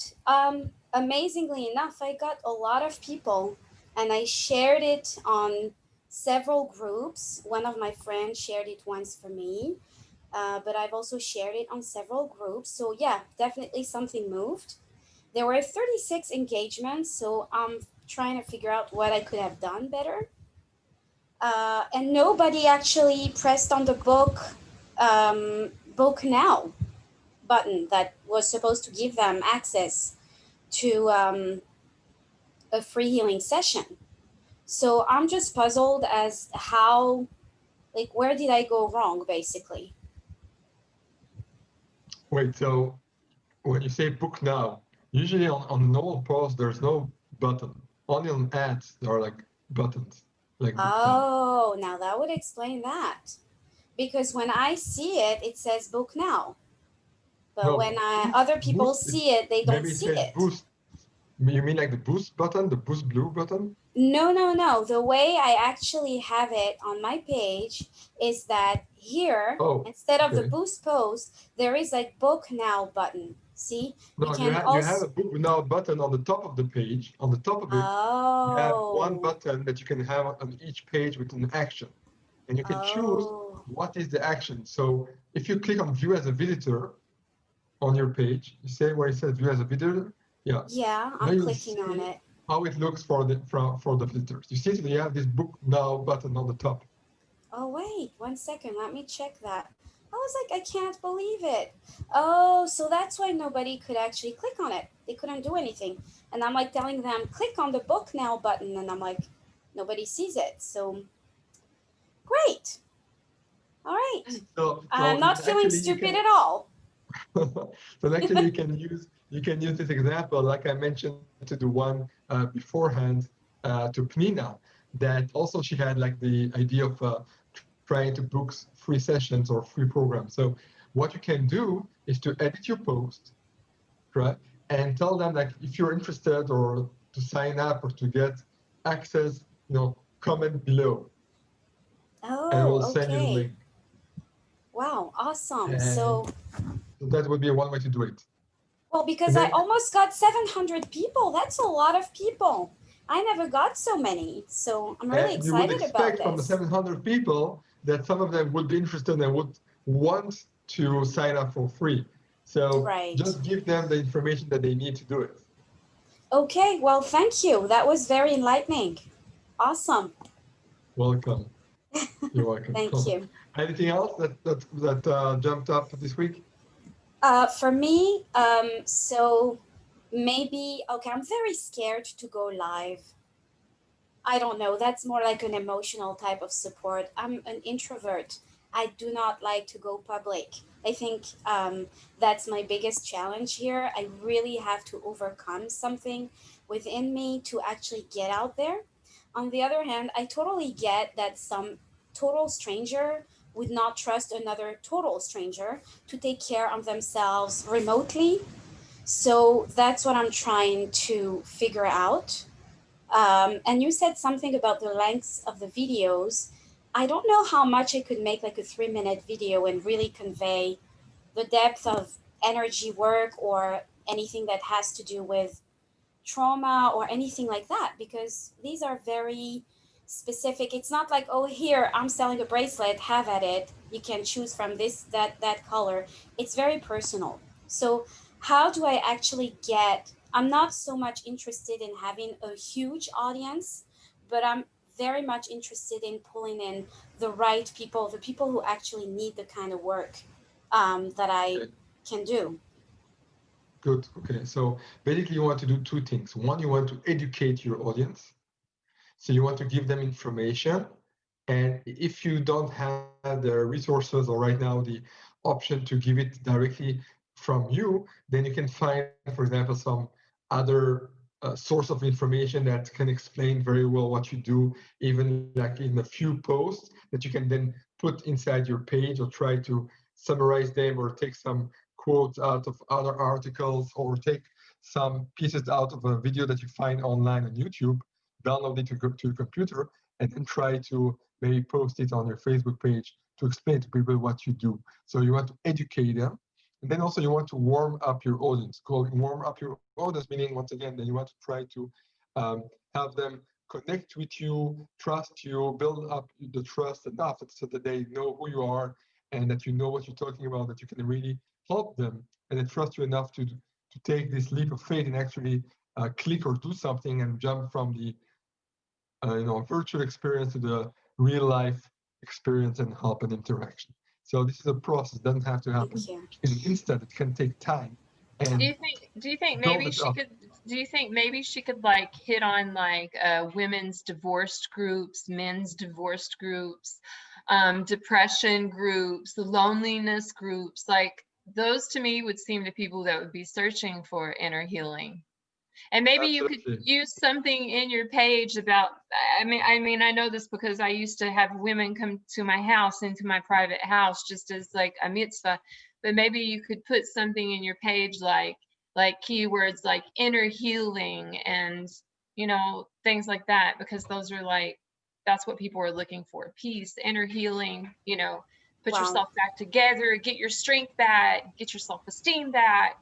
amazingly enough, I got a lot of people and I shared it on several groups. One of my friends shared it once for me, but I've also shared it on several groups. So yeah, definitely something moved. There were 36 engagements, so I'm trying to figure out what I could have done better. And nobody actually pressed on the book now button that was supposed to give them access to a free healing session. So I'm just puzzled as how, where did I go wrong, basically? Wait, so when you say book now, usually on normal posts, there's no button. Only on ads, there are like buttons. Like now that would explain that. Because when I see it, it says book now. But no, when other people see it, they don't see it. Boost. You mean like the boost button, the boost blue button? No. The way I actually have it on my page is that here, instead of the boost post, there is a book now button. See? No, you have a book now button on the top of the page. On the top of it, you have one button that you can have on each page with an action. and you can choose what is the action. So if you click on view as a visitor on your page, you say where it says view as a visitor. Yeah. Yeah, Now I'm you clicking on see it. how it looks for the visitors. You see, so you have this book now button on the top. Oh, wait, 1 second. Let me check that. I was like, I can't believe it. Oh, so that's why nobody could actually click on it. They couldn't do anything. And I'm like telling them, click on the book now button. And I'm like, nobody sees it. So great. All right. So I'm not feeling stupid at all. so actually you can use this example, like I mentioned, to the one beforehand to Pnina, that also she had like the idea of trying to book free sessions or free programs. So what you can do is to edit your post, right? And tell them like if you're interested or to sign up or to get access, comment below. And we'll Oh, send you the okay. link. Wow, awesome. And So that would be one way to do it. well, because I almost got 700 people. That's a lot of people. I never got so many. So I'm really And you would excited about expect from the this. 700 people that some of them would be interested and would want to sign up for free. So Right. just give them the information that they need to do it. Okay, well, thank you. That was very enlightening. Awesome. Welcome. You're welcome. Thank you. Anything else that jumped up this week? For me, so maybe, okay, I'm very scared to go live. I don't know. That's more like an emotional type of support. I'm an introvert. I do not like to go public. I think that's my biggest challenge here. I really have to overcome something within me to actually get out there. On the other hand, I totally get that some total stranger would not trust another total stranger to take care of themselves remotely. So that's what I'm trying to figure out. And you said something about the lengths of the videos. I don't know how much I could make like a 3-minute video and really convey the depth of energy work or anything that has to do with trauma or anything like that, because these are very specific. It's not like, oh, here, I'm selling a bracelet, have at it. You can choose from this, that color. It's very personal. So how do I actually I'm not so much interested in having a huge audience, but I'm very much interested in pulling in the right people, the people who actually need the kind of work that I can do. Good. Okay. So basically, you want to do two things. One, you want to educate your audience. So you want to give them information. And if you don't have the resources or right now the option to give it directly from you, then you can find, for example, some other source of information that can explain very well what you do, even like in a few posts that you can then put inside your page or try to summarize them or take some quotes out of other articles or take some pieces out of a video that you find online on YouTube, download it to your computer, and then try to maybe post it on your Facebook page to explain to people what you do. So you want to educate them. And then also you want to warm up your audience. Warm up your audience, meaning once again, that you want to try to have them connect with you, trust you, build up the trust enough so that they know who you are and that you know what you're talking about, that you can really help them and they trust you enough to take this leap of faith and actually click or do something and jump from the virtual experience to the real life experience and help and interaction. So this is a process. It doesn't have to happen in an instant. It can take time. And do you think maybe she could like hit on like women's divorced groups, men's divorced groups, depression groups, loneliness groups? Like those to me would seem to people that would be searching for inner healing. And maybe you could use something in your page about, I mean, I know this because I used to have women come to my house, into my private house, just as like a mitzvah, but maybe you could put something in your page like keywords like inner healing and, things like that, because those are like, that's what people are looking for. Peace, inner healing, put yourself back together, get your strength back, get your self-esteem back,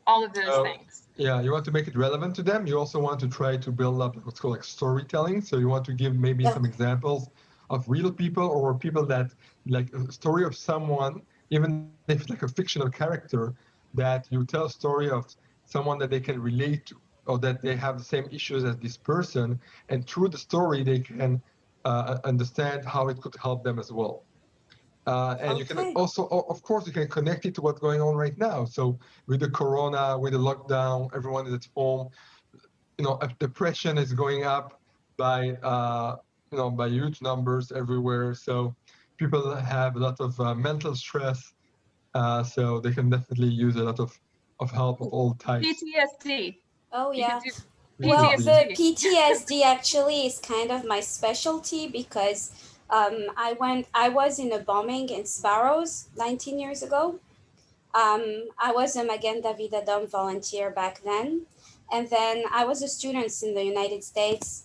all of those things. Yeah, you want to make it relevant to them. You also want to try to build up what's called like storytelling. So you want to give maybe some examples of real people or people that like a story of someone, even if like a fictional character, that you tell a story of someone that they can relate to or that they have the same issues as this person, and through the story they can understand how it could help them as well. And you can Okay. also, of course, you can connect it to what's going on right now. So with the corona, with the lockdown, everyone is at home. You know, depression is going up by by huge numbers everywhere. So people have a lot of mental stress. So they can definitely use a lot of help of all types. PTSD. Oh You can yeah. do Well, the PTSD. PTSD actually is kind of my specialty because I was in a bombing in Sparrows 19 years ago. I was a Magen David Adom volunteer back then. And then I was a student in the United States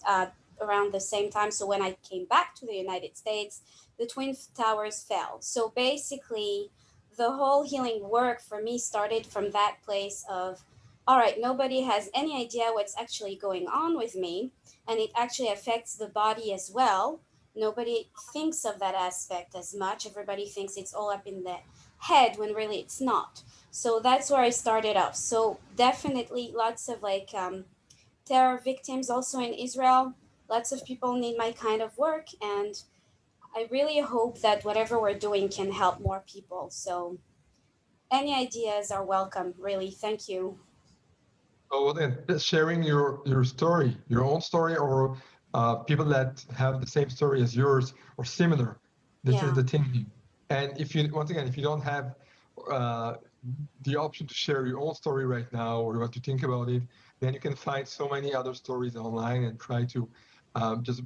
around the same time. So when I came back to the United States, the Twin Towers fell. So basically, the whole healing work for me started from that place of, all right, nobody has any idea what's actually going on with me. And it actually affects the body as well. Nobody thinks of that aspect as much. Everybody thinks it's all up in the head when really it's not. So that's where I started off. So definitely lots of terror victims also in Israel. Lots of people need my kind of work, and I really hope that whatever we're doing can help more people. So any ideas are welcome, really. Thank you. Oh, well then, just sharing your story, your own story, or people that have the same story as yours or similar. This is Yeah. the thing. And if you, once again, if you don't have uh, the option to share your own story right now, or you want to think about it, then you can find so many other stories online and try to just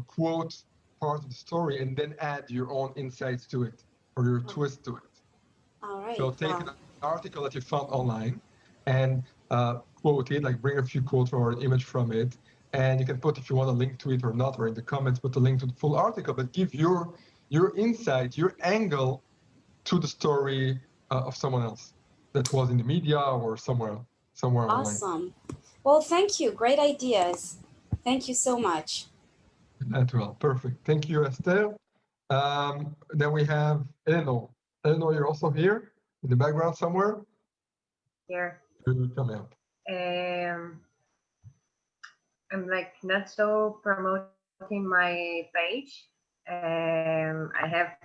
quote part of the story and then add your own insights to it or your twist to it. All right. So take Wow. an article that you found online and quote it, like bring a few quotes or an image from it. And you can put, if you want a link to it or not, or in the comments, put a link to the full article, but give your insight, your angle to the story of someone else that was in the media or somewhere online. Awesome. Well, thank you. Great ideas. Thank you so much. Natural, perfect. Thank you, Esther. Then we have Eleanor. Eleanor, you're also here in the background somewhere. Here. You're coming up. I'm like not so promoting my page. I have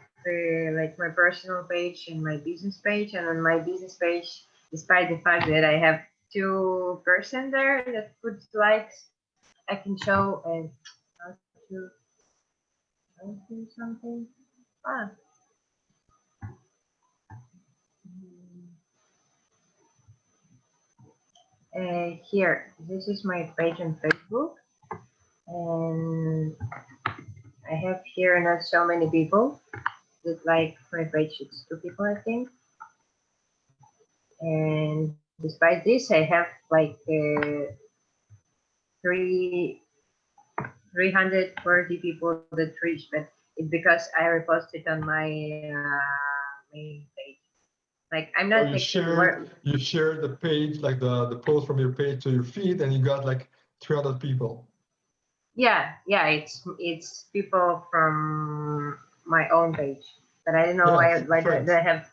like my personal page and my business page, and on my business page, despite the fact that I have 2 person there that put likes, I can show and how to do something. Ah. Here, this is my page on Facebook, and I have here not so many people that like my page. It's 2 people, I think. And despite this, I have like 340 people that reached, but it's because I reposted on my main page. Like I'm So not taking you shared the page, like the post from your page to your feed, and you got like 300 people. Yeah, it's people from my own page, but I don't know Yeah, why friends. they have.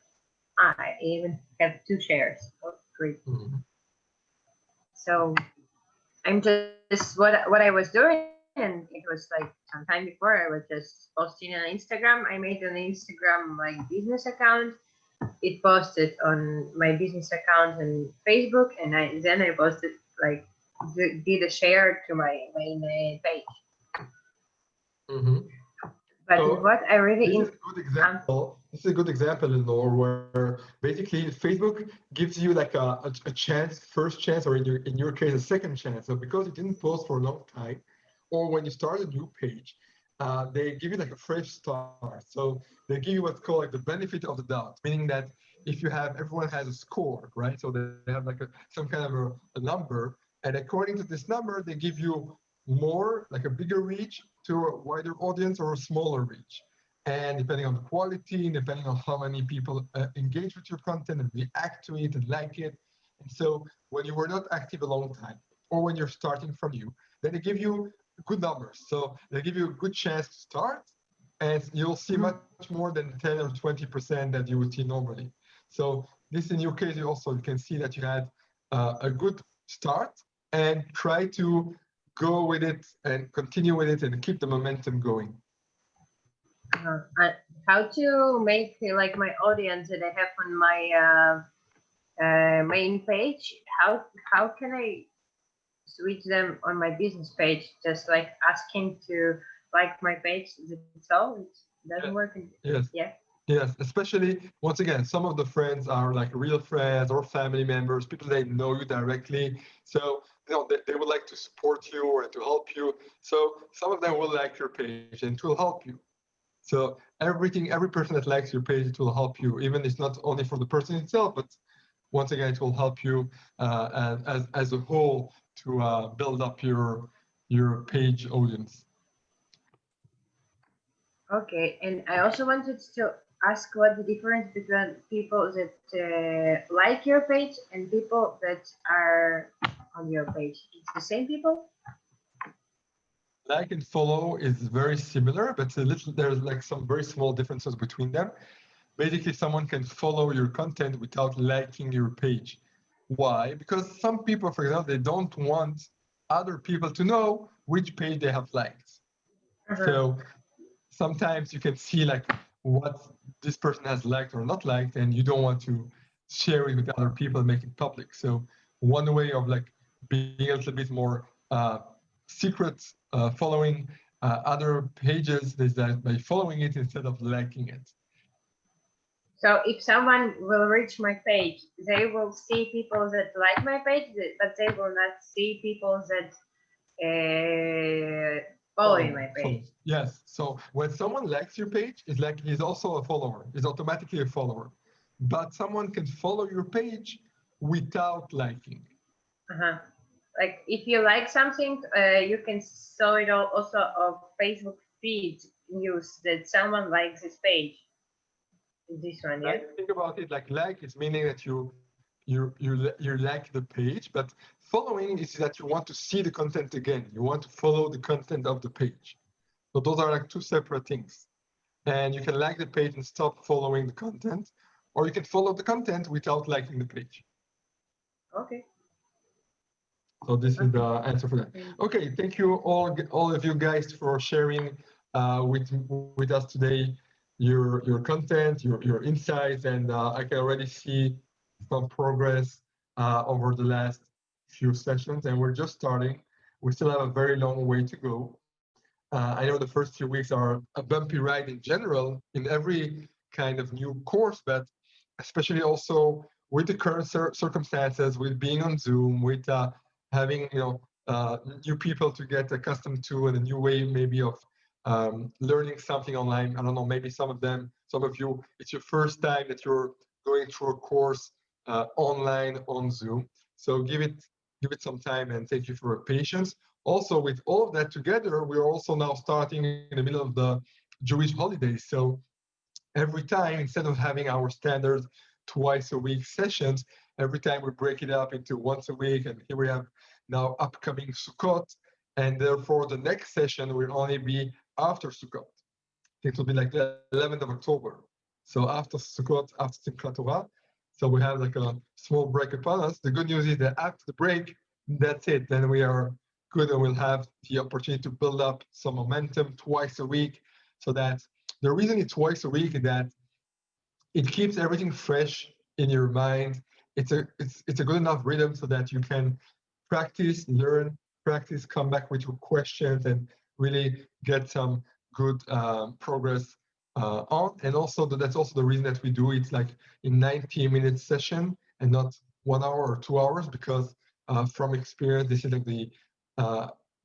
I even have 2 shares. Oh, great. Mm-hmm. So I'm just what I was doing, and it was like some time before I was just posting on Instagram. I made an Instagram like business account. It posted on my business account and Facebook, and then I posted like did a share to my main page. Mm-hmm. But So what I really this is a good example. This is a good example, Lenore, where basically Facebook gives you like a chance, first chance, or in your case, a second chance. So because you didn't post for a long time, or when you start a new page, they give you like a fresh start. So they give you what's called like the benefit of the doubt, meaning that if you have, everyone has a score, right? So they have like some kind of a number, and according to this number, they give you more, like a bigger reach to a wider audience or a smaller reach. And depending on the quality, depending on how many people engage with your content and react to it and like it. And so when you were not active a long time, or when you're starting from new, then they give you good numbers. So they give you a good chance to start, and you'll see much more than 10 or 20% that you would see normally. So this, in your case, you also can see that you had a good start, and try to go with it and continue with it and keep the momentum going. How to make like my audience that I have on my main page? How can I switch them on my business page? Just like asking to like my page, that's all? It doesn't work. Yes. Yeah. Yes, especially, once again, some of the friends are like real friends or family members, people they know you directly. So, you know, they would like to support you or to help you. So some of them will like your page and it will help you. So every person that likes your page, it will help you. Even it's not only for the person itself, but once again, it will help you as a whole to build up your page audience. Okay, and I also wanted to ask what the difference between people that like your page and people that are on your page. It's the same people? Like and follow is very similar, but there's like some very small differences between them. Basically, someone can follow your content without liking your page. Why? Because some people, for example, they don't want other people to know which page they have liked. So sometimes you can see like what this person has liked or not liked, and you don't want to share it with other people, make it public. So one way of like being a little bit more secret following other pages is that by following it instead of liking it. So if someone will reach my page, they will see people that like my page, but they will not see people that following my page. Yes. So when someone likes your page, it's like he's also a follower. He's automatically a follower. But someone can follow your page without liking. Like if you like something, you can saw it also of Facebook feed news that someone likes this page. This one, yeah. Think about it like it's meaning that you like the page, but following is that you want to see the content again. You want to follow the content of the page. So those are like two separate things. And you can like the page and stop following the content, or you can follow the content without liking the page. Okay. So this is the answer for that. Okay, thank you all of you guys for sharing with us today your content, your insights, and I can already see some progress over the last few sessions, and we're just starting. We still have a very long way to go. I know the first few weeks are a bumpy ride in general in every kind of new course, but especially also with the current circumstances, with being on Zoom, with having new people to get accustomed to, and a new way maybe of learning something online. I don't know, maybe some of you, it's your first time that you're going through a course online on Zoom. So give it some time, and thank you for your patience. Also, with all of that together, we're also now starting in the middle of the Jewish holidays. So every time, instead of having our standard twice a week sessions, every time we break it up into once a week, and here we have now upcoming Sukkot, and therefore the next session will only be after Sukkot. It will be like the 11th of October. So after Sukkot, after Simchat Torah. So we have like a small break upon us. The good news is that after the break, that's it. Then we are good, and we'll have the opportunity to build up some momentum twice a week. So that the reason it's twice a week is that it keeps everything fresh in your mind. It's a good enough rhythm so that you can practice, learn, practice, come back with your questions, and really get some good progress on. And also that's also the reason that we do it like in 90-minute session and not 1 hour or 2 hours, because from experience, this is like the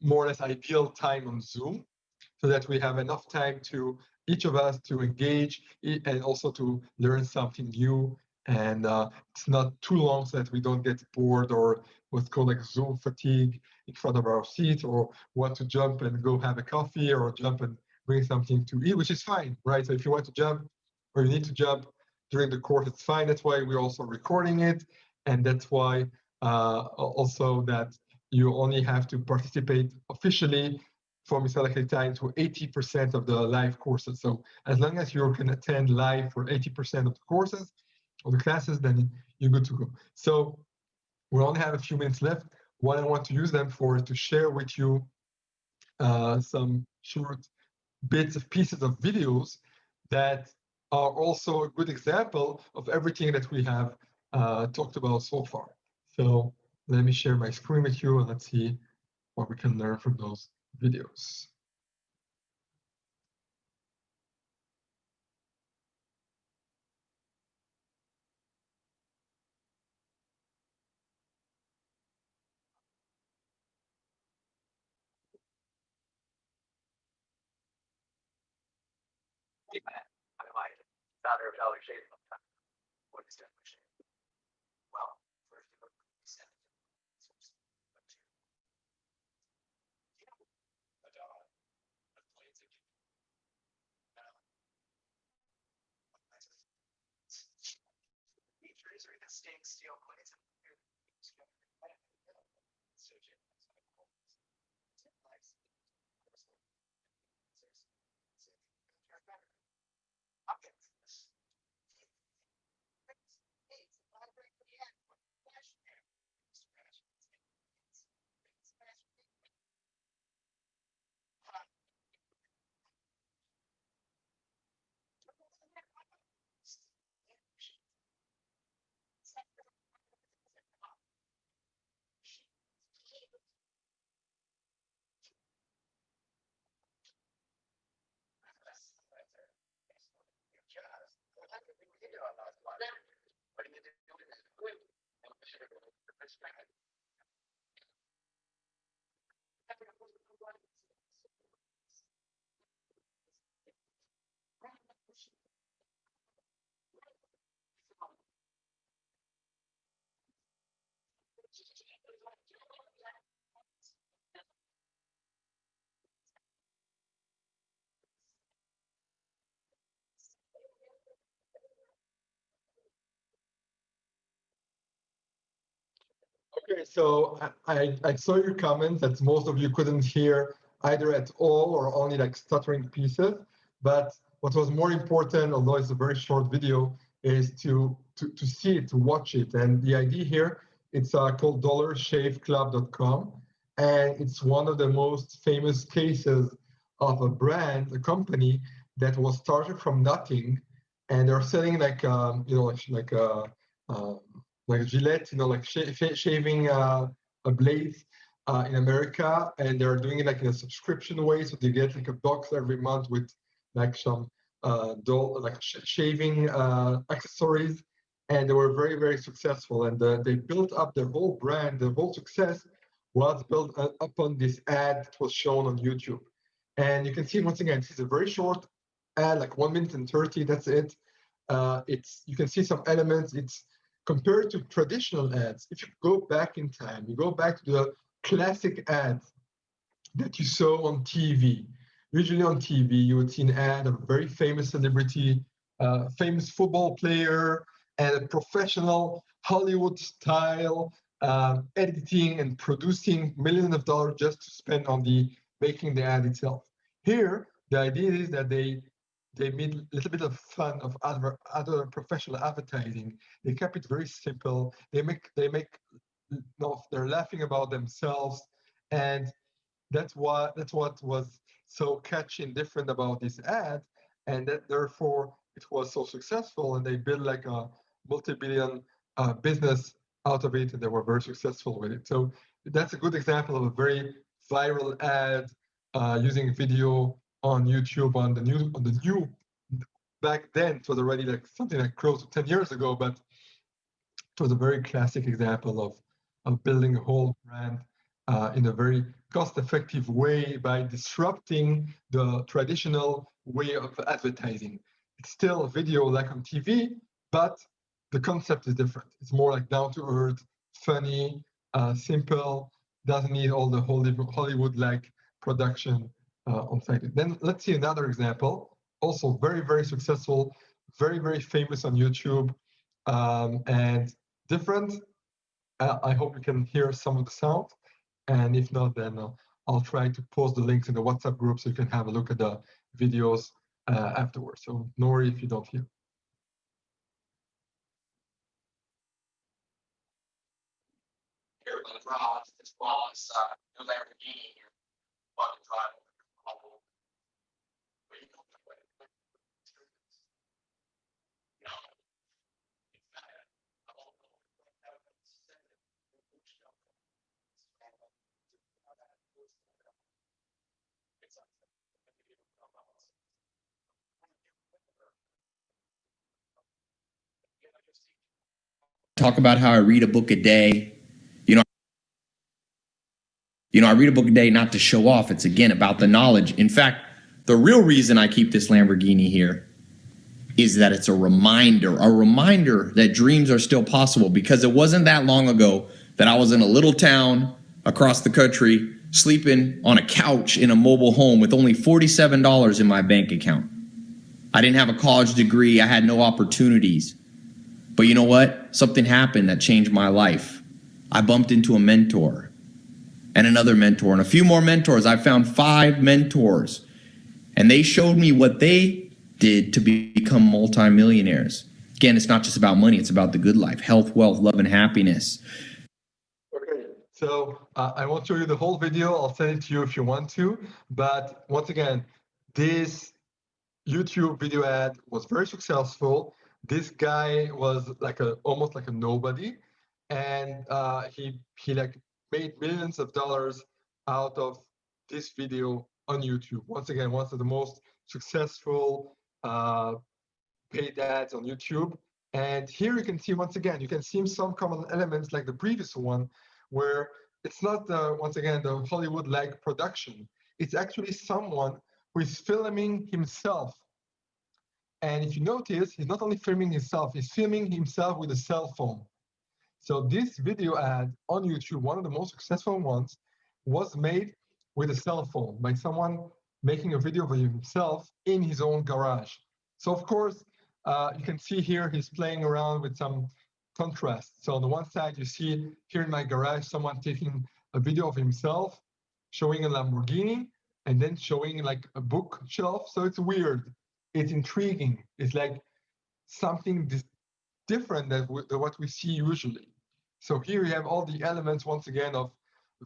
more or less ideal time on Zoom, so that we have enough time to each of us to engage and also to learn something new. And it's not too long so that we don't get bored or what's called like Zoom fatigue in front of our seat, or want to jump and go have a coffee or jump and bring something to eat, which is fine, right? So if you want to jump or you need to jump during the course, it's fine. That's why we're also recording it. And that's why also that you only have to participate officially from Israeli time to 80% of the live courses. So as long as you can attend live for 80% of the courses or the classes, then you're good to go. So we only have a few minutes left. What I want to use them for is to share with you some short bits of pieces of videos that are also a good example of everything that we have talked about so far. So let me share my screen with you and let's see what we can learn from those videos. Okay, so I saw your comments that most of you couldn't hear either at all or only like stuttering pieces. But what was more important, although it's a very short video, is to see it, to watch it. And the idea here, it's called dollarshaveclub.com. And it's one of the most famous cases of a brand, a company that was started from nothing. And they're selling like, like Gillette, like shaving blades in America, and they're doing it like in a subscription way. So they get like a box every month with like some shaving accessories, and they were very, very successful. And they built up their whole brand. The whole success was built upon this ad that was shown on YouTube. And you can see once again, this is a very short ad, like 1 minute and 30. That's it. You can see some elements. It's compared to traditional ads. If you go back in time, you go back to the classic ads that you saw on TV. Usually on TV, you would see an ad of a very famous celebrity, famous football player, and a professional Hollywood-style editing and producing millions of dollars just to spend on making the ad itself. Here, the idea is that they made a little bit of fun of other professional advertising. They kept it very simple. They're laughing about themselves, and that's what was so catchy and different about this ad, and that therefore it was so successful. And they built like a multi-billion business out of it, and they were very successful with it. So that's a good example of a very viral ad using video on YouTube on the new back then. It was already like something like close to 10 years ago, but it was a very classic example of building a whole brand in a very cost-effective way by disrupting the traditional way of advertising. It's still video like on TV, but the concept is different. It's more like down-to-earth, funny, simple, doesn't need all the Hollywood-like production on site. Then let's see another example, also very, very successful, very, very famous on YouTube, and different. I hope you can hear some of the sound, and if not, then I'll try to post the links in the WhatsApp group so you can have a look at the videos afterwards. So no worry if you don't hear. Here on the road, as well as new Lamborghini here, fucking driving. Talk about how I read a book a day. I read a book a day not to show off. It's again about the knowledge. In fact, the real reason I keep this Lamborghini here is that it's a reminder that dreams are still possible, because it wasn't that long ago that I was in a little town across the country sleeping on a couch in a mobile home with only $47 in my bank account. I didn't have a college degree. I had no opportunities. But you know what? Something happened that changed my life. I bumped into a mentor and another mentor and a few more mentors. I found 5 mentors, and they showed me what they did to become multimillionaires. Again, it's not just about money. It's about the good life, health, wealth, love, and happiness. Okay, so I won't show you the whole video. I'll send it to you if you want to. But once again, this YouTube video ad was very successful. This guy was like almost like a nobody, and he like made millions of dollars out of this video on YouTube. Once again, one of the most successful paid ads on YouTube. And here you can see, once again, you can see some common elements like the previous one, where it's not, once again, the Hollywood-like production. It's actually someone who is filming himself. And if you notice, he's not only filming himself, he's filming himself with a cell phone. So this video ad on YouTube, one of the most successful ones, was made with a cell phone by someone making a video of himself in his own garage. So of course, you can see here he's playing around with some contrast. So on the one side, you see here in my garage, someone taking a video of himself, showing a Lamborghini, and then showing like a bookshelf. So it's weird. It's intriguing. It's like something different than what we see usually. So here you have all the elements, once again, of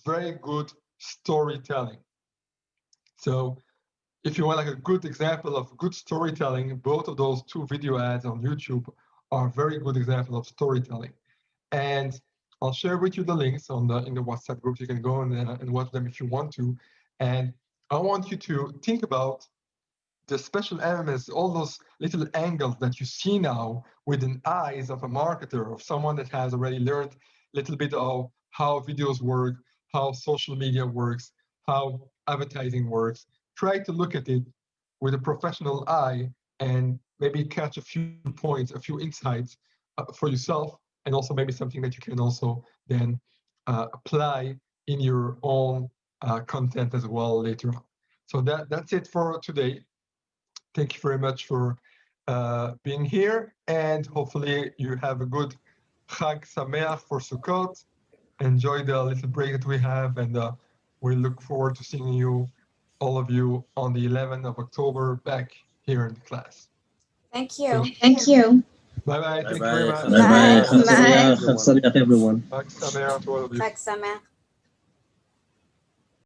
very good storytelling. So if you want like a good example of good storytelling, both of those 2 video ads on YouTube are very good examples of storytelling. And I'll share with you the links in the WhatsApp group. You can go and watch them if you want to. And I want you to think about the special elements, all those little angles that you see now with the eyes of a marketer, of someone that has already learned a little bit of how videos work, how social media works, how advertising works. Try to look at it with a professional eye and maybe catch a few points, a few insights for yourself, and also maybe something that you can also then apply in your own content as well later on. So that's it for today. Thank you very much for being here, and hopefully you have a good Chag Sameach for Sukkot. Enjoy the little break that we have, and we look forward to seeing you, all of you, on the 11th of October back here in the class. Thank you. Thank you. Bye-bye. Thank you very much. Bye. Chag Sameach, everyone. Chag Sameach to all of you. Chag Sameach.